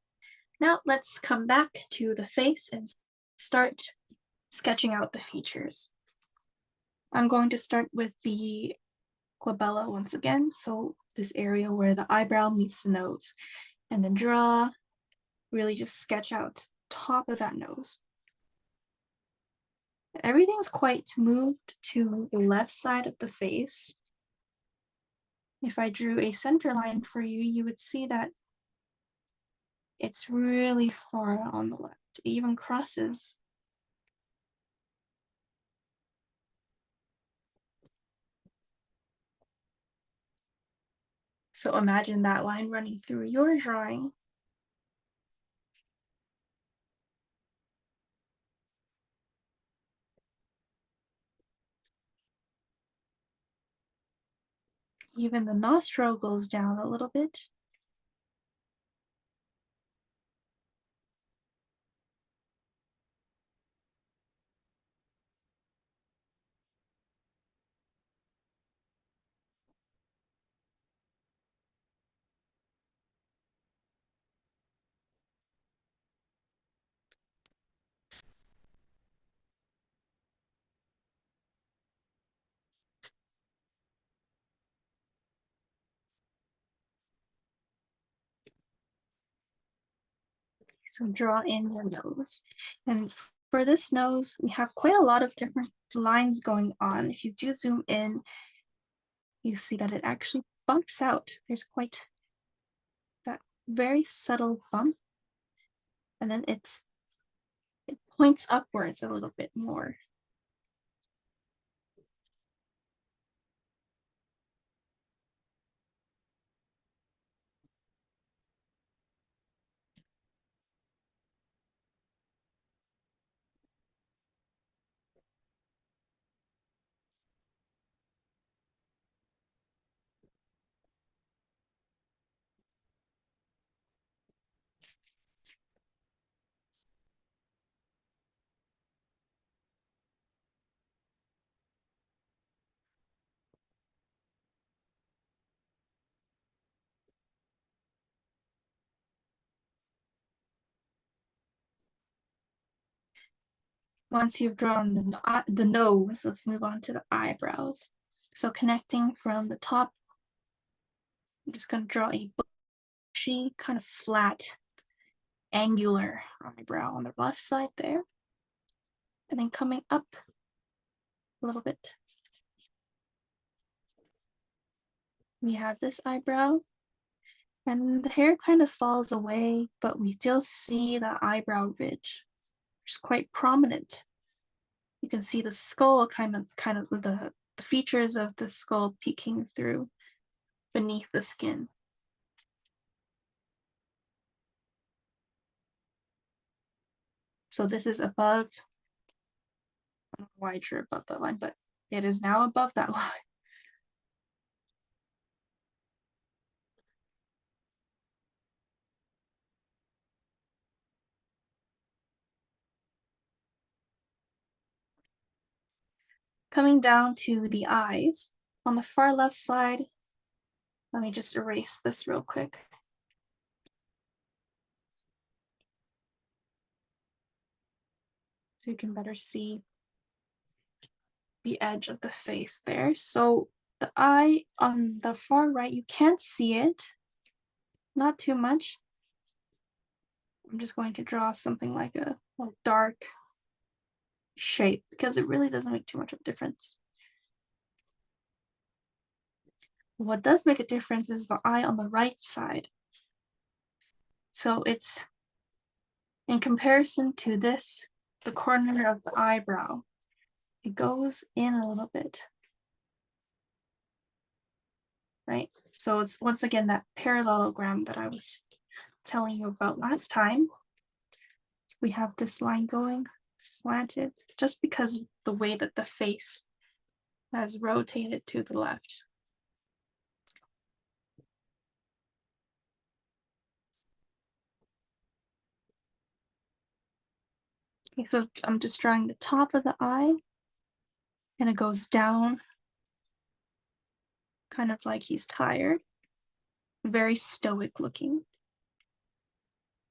now let's come back to the face and start sketching out the features. I'm going to start with the glabella once again, so this area where the eyebrow meets the nose, and then really just sketch out top of that nose. Everything's quite moved to the left side of the face. If I drew a center line for you, you would see that it's really far on the left. It even crosses. So imagine that line running through your drawing. Even the nostril goes down a little bit. So draw in your nose. And for this nose, we have quite a lot of different lines going on. If you do zoom in, you see that it actually bumps out. There's quite that very subtle bump. And then it points upwards a little bit more. Once you've drawn the nose, let's move on to the eyebrows. So connecting from the top, I'm just going to draw a bushy, kind of flat, angular eyebrow on the left side there. And then coming up a little bit, we have this eyebrow. And the hair kind of falls away, but we still see the eyebrow ridge, which is quite prominent. You can see the skull kind of the features of the skull peeking through beneath the skin. So this is above, I don't know why I drew above that line, but it is now above that line. Coming down to the eyes, on the far left side, let me just erase this real quick. So you can better see the edge of the face there. So the eye on the far right, you can't see it, not too much. I'm just going to draw something like a dark shape because it really doesn't make too much of a difference. What does make a difference is the eye on the right side. So it's in comparison to this, the corner of the eyebrow, it goes in a little bit, right? So it's once again that parallelogram that I was telling you about last time. We have this line going slanted just because of the way that the face has rotated to the left. Okay, so I'm just drawing the top of the eye and it goes down kind of like he's tired, very stoic looking.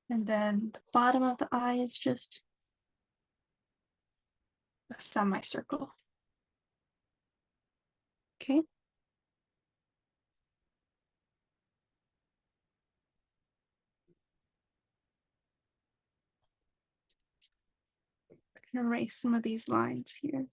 And then the bottom of the eye is just a semicircle. Okay. I can erase some of these lines here.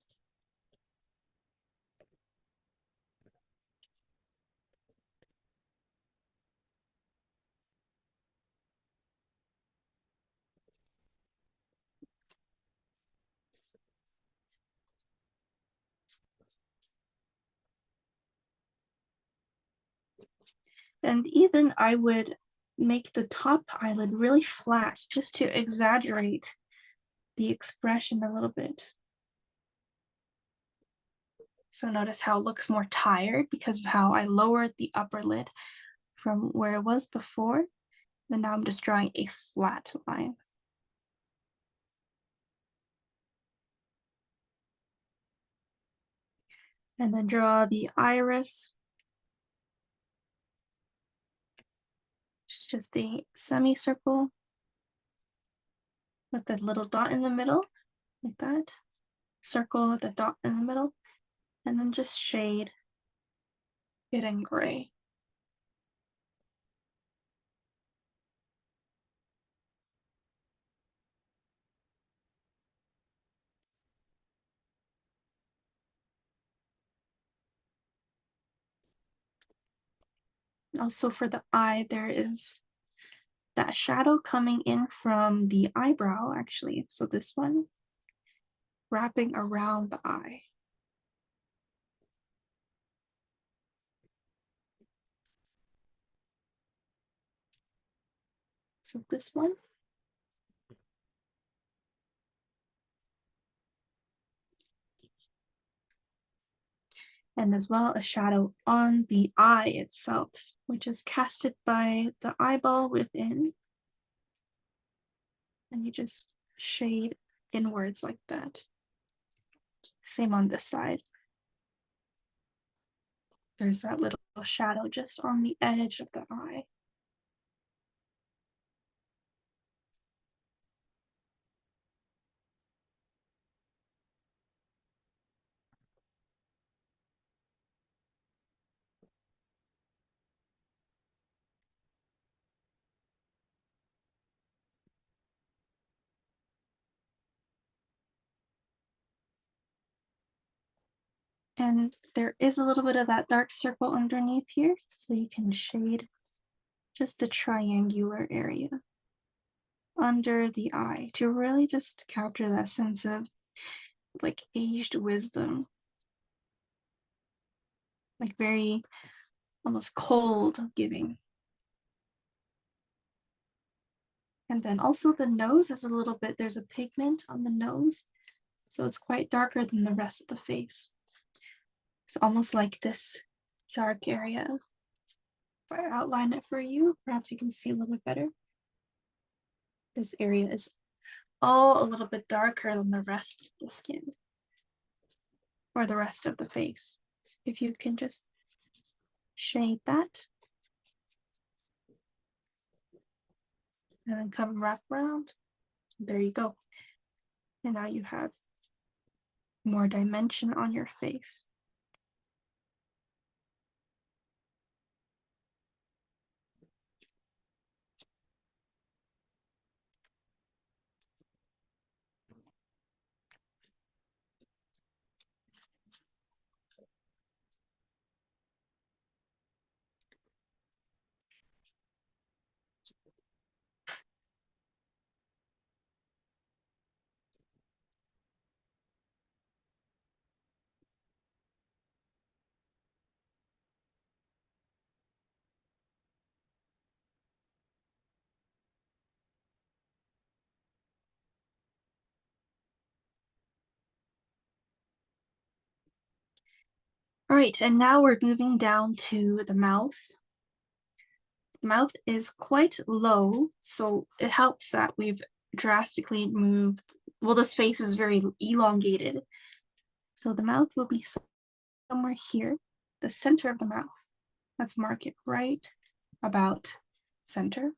And even I would make the top eyelid really flat just to exaggerate the expression a little bit. So notice how it looks more tired because of how I lowered the upper lid from where it was before. And now I'm just drawing a flat line. And then draw the iris, which is just a semicircle with the little dot in the middle, like that. Circle with a dot in the middle, and then just shade it in gray. Also for the eye, there is that shadow coming in from the eyebrow, actually. So this one, wrapping around the eye. So this one. And as well a shadow on the eye itself, which is casted by the eyeball within. And you just shade inwards like that. Same on this side. There's that little shadow just on the edge of the eye. And there is a little bit of that dark circle underneath here, so you can shade just the triangular area under the eye to really just capture that sense of like aged wisdom, like very almost cold giving. And then also the nose is a little bit, there's a pigment on the nose, so it's quite darker than the rest of the face. It's almost like this dark area. If I outline it for you, perhaps you can see a little bit better. This area is all a little bit darker than the rest of the skin or the rest of the face. So if you can just shade that and then come wrap around, there you go. And now you have more dimension on your face. All right, and now we're moving down to the mouth. The mouth is quite low, so it helps that we've drastically moved. Well, this face is very elongated. So the mouth will be somewhere here, the center of the mouth. Let's mark it right about center.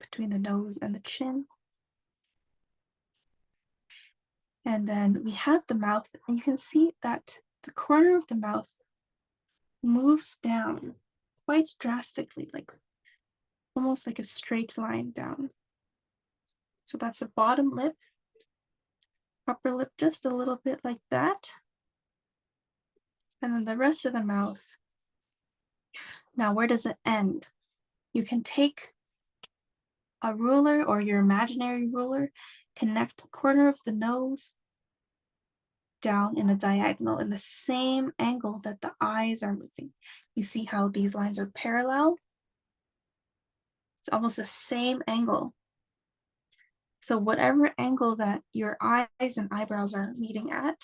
between the nose and the chin. And then we have the mouth, and you can see that the corner of the mouth moves down quite drastically, like almost like a straight line down. So that's the bottom lip, upper lip just a little bit like that. And then the rest of the mouth. Now, where does it end? You can take a ruler or your imaginary ruler, connect the corner of the nose down in a diagonal in the same angle that the eyes are moving. You see how these lines are parallel? It's almost the same angle. So whatever angle that your eyes and eyebrows are meeting at,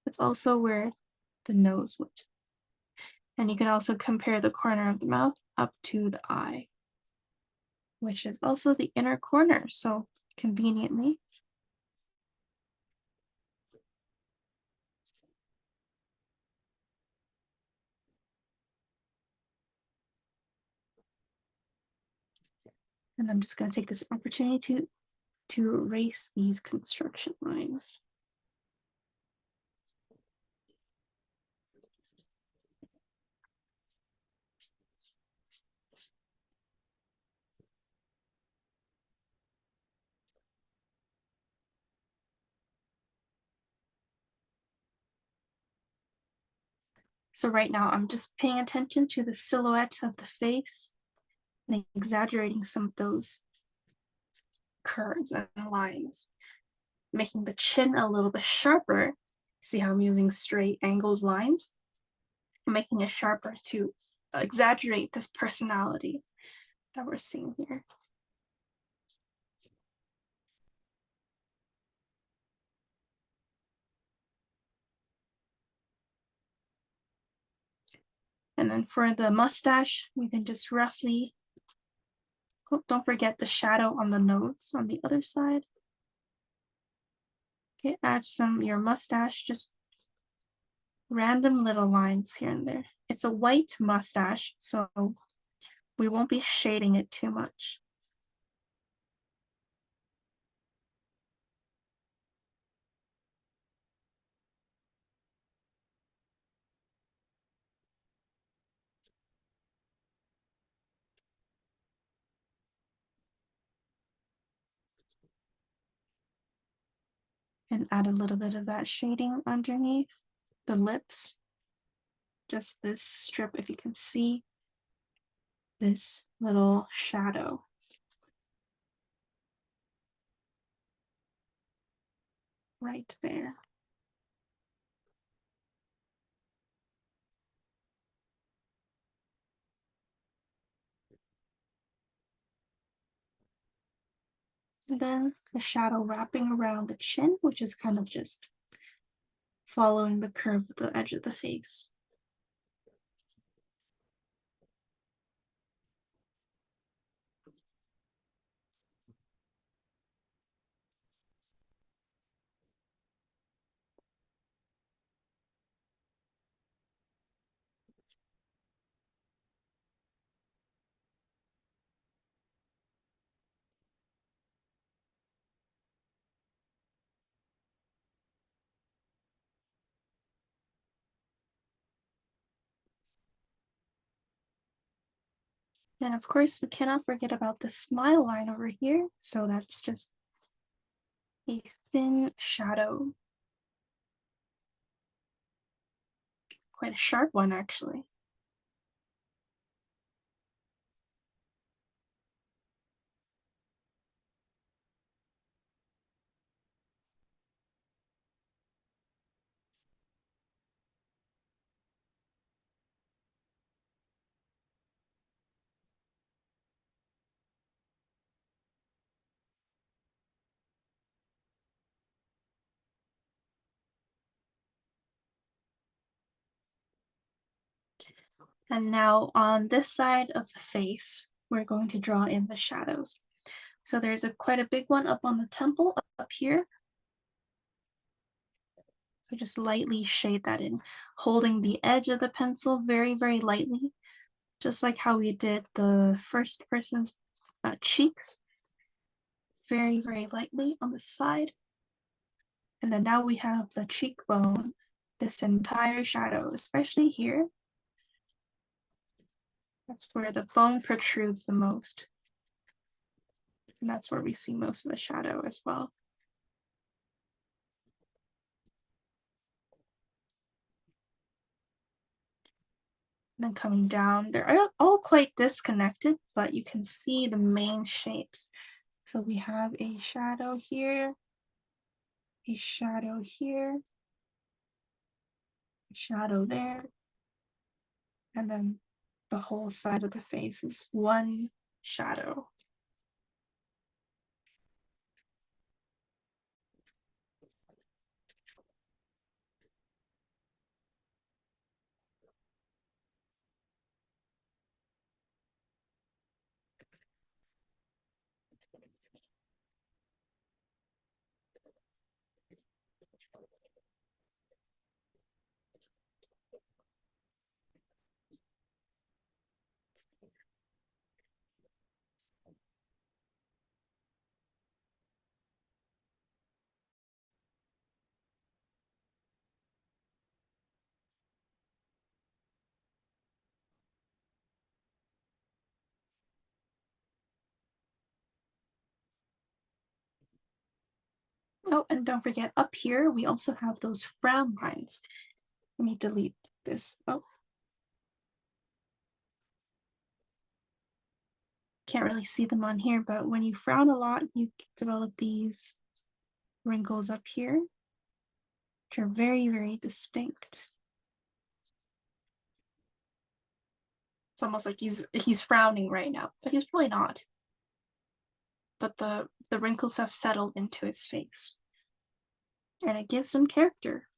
it's also where the nose would. And you can also compare the corner of the mouth up to the eye, which is also the inner corner. So conveniently, and I'm just going to take this opportunity to erase these construction lines. So right now I'm just paying attention to the silhouette of the face and exaggerating some of those curves and lines, making the chin a little bit sharper. See how I'm using straight angled lines? Making it sharper to exaggerate this personality that we're seeing here. And then for the mustache, we can just roughly, oh, don't forget the shadow on the nose on the other side. Okay, add some your mustache, just random little lines here and there. It's a white mustache, so we won't be shading it too much. And add a little bit of that shading underneath the lips. Just this strip, if you can see this little shadow. Right there. And then the shadow wrapping around the chin, which is kind of just following the curve of the edge of the face. And of course, we cannot forget about the smile line over here. So that's just a thin shadow. Quite a sharp one, actually. And now on this side of the face, we're going to draw in the shadows. So there's quite a big one up on the temple up here. So just lightly shade that in, holding the edge of the pencil very, very lightly, just like how we did the first person's cheeks very, very lightly on the side. And then now we have the cheekbone, this entire shadow, especially here. That's where the bone protrudes the most. And that's where we see most of the shadow as well. And then coming down, they're all quite disconnected, but you can see the main shapes. So we have a shadow here, a shadow here, a shadow there, and then the whole side of the face is one shadow. Oh, and don't forget up here, we also have those frown lines. Let me delete this. Oh, can't really see them on here, but when you frown a lot, you develop these wrinkles up here, which are very, very distinct. It's almost like he's frowning right now, but he's really not. But the wrinkles have settled into his face. And it gives him character.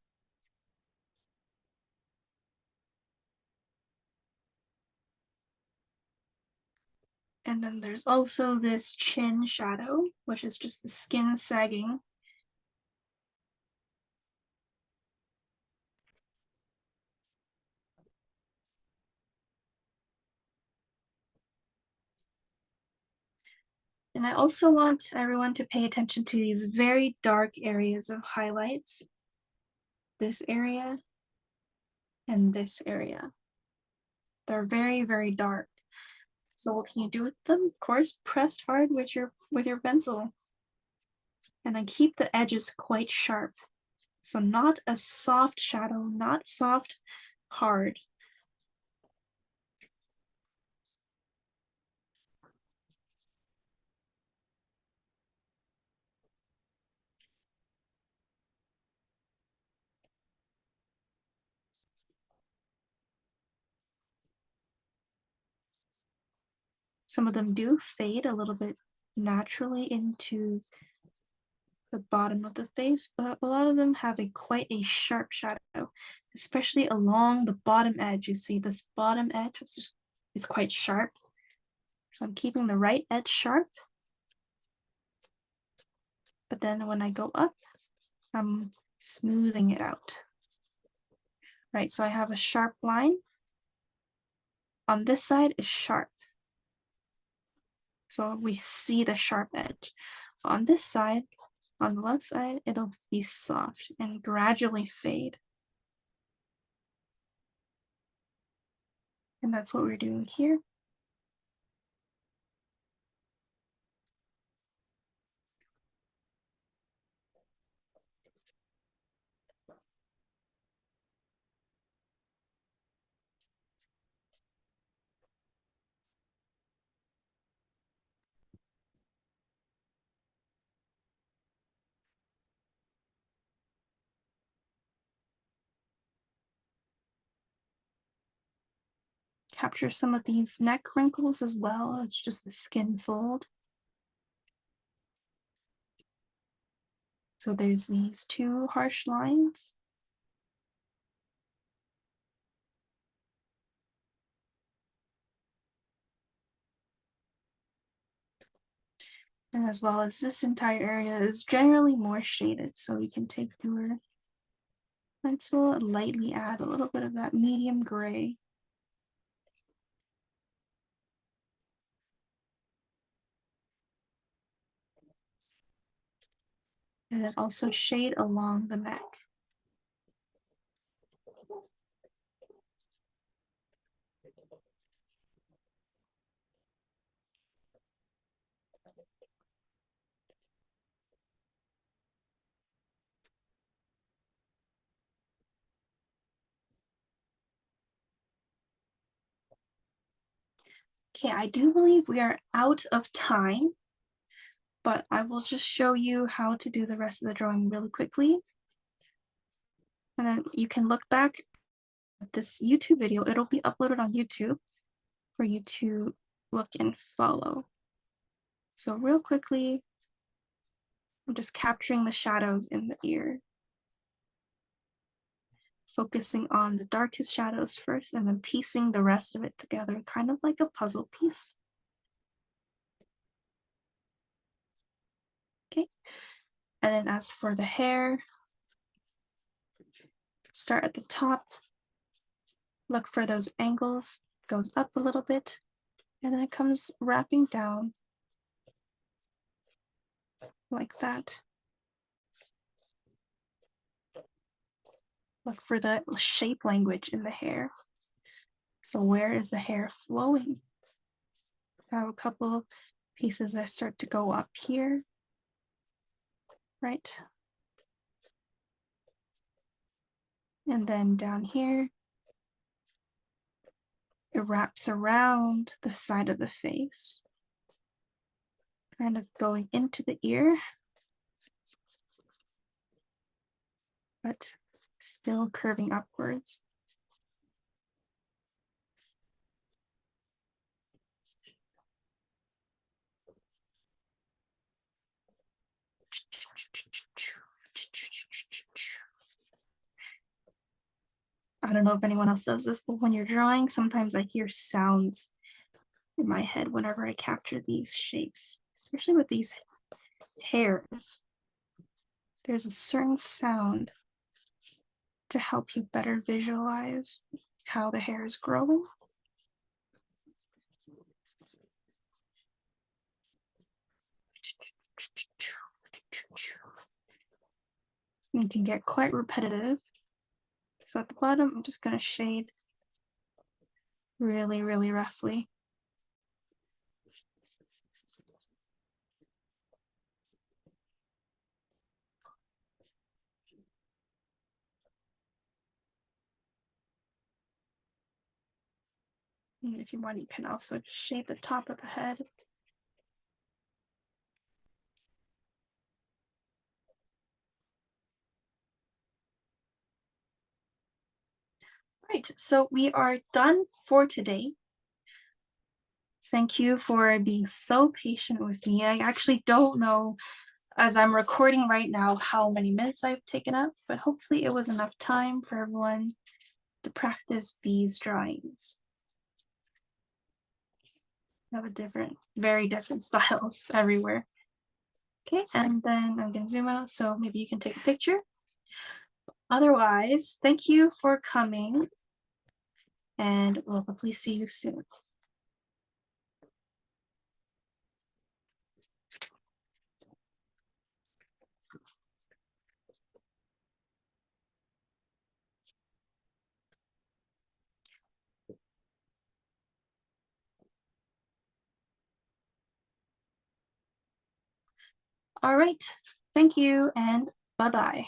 And then there's also this chin shadow, which is just the skin sagging. And I also want everyone to pay attention to these very dark areas of highlights. This area and this area. They're very, very dark. So what can you do with them? Of course, press hard with your pencil. And then keep the edges quite sharp. So not a soft shadow, not soft, hard. Some of them do fade a little bit naturally into the bottom of the face, but a lot of them have quite a sharp shadow, especially along the bottom edge. You see this bottom edge, it's quite sharp. So I'm keeping the right edge sharp. But then when I go up, I'm smoothing it out. Right, so I have a sharp line. On this side is sharp. So we see the sharp edge. On this side, on the left side, it'll be soft and gradually fade. And that's what we're doing here. Capture some of these neck wrinkles as well. It's just the skin fold. So there's these two harsh lines. And as well as this entire area is generally more shaded. So we can take your pencil and lightly add a little bit of that medium gray. And then also shade along the neck. Okay, I do believe we are out of time, but I will just show you how to do the rest of the drawing really quickly. And then you can look back at this YouTube video. It'll be uploaded on YouTube for you to look and follow. So real quickly, I'm just capturing the shadows in the ear. Focusing on the darkest shadows first and then piecing the rest of it together, kind of like a puzzle piece. Okay, and then as for the hair, start at the top, look for those angles, goes up a little bit, and then it comes wrapping down like that. Look for the shape language in the hair. So where is the hair flowing? I have a couple pieces that start to go up here, right? And then down here, it wraps around the side of the face, kind of going into the ear, but still curving upwards. I don't know if anyone else does this, but when you're drawing, sometimes I hear sounds in my head whenever I capture these shapes, especially with these hairs. There's a certain sound to help you better visualize how the hair is growing. It can get quite repetitive. So at the bottom, I'm just going to shade really, really roughly. And if you want, you can also shade the top of the head. Right, so we are done for today. Thank you for being so patient with me. I actually don't know, as I'm recording right now, how many minutes I've taken up, but hopefully it was enough time for everyone to practice these drawings. I have a different, very different styles everywhere. Okay, and then I'm gonna zoom out so maybe you can take a picture. Otherwise, thank you for coming and we'll hopefully see you soon. All right, thank you and bye-bye.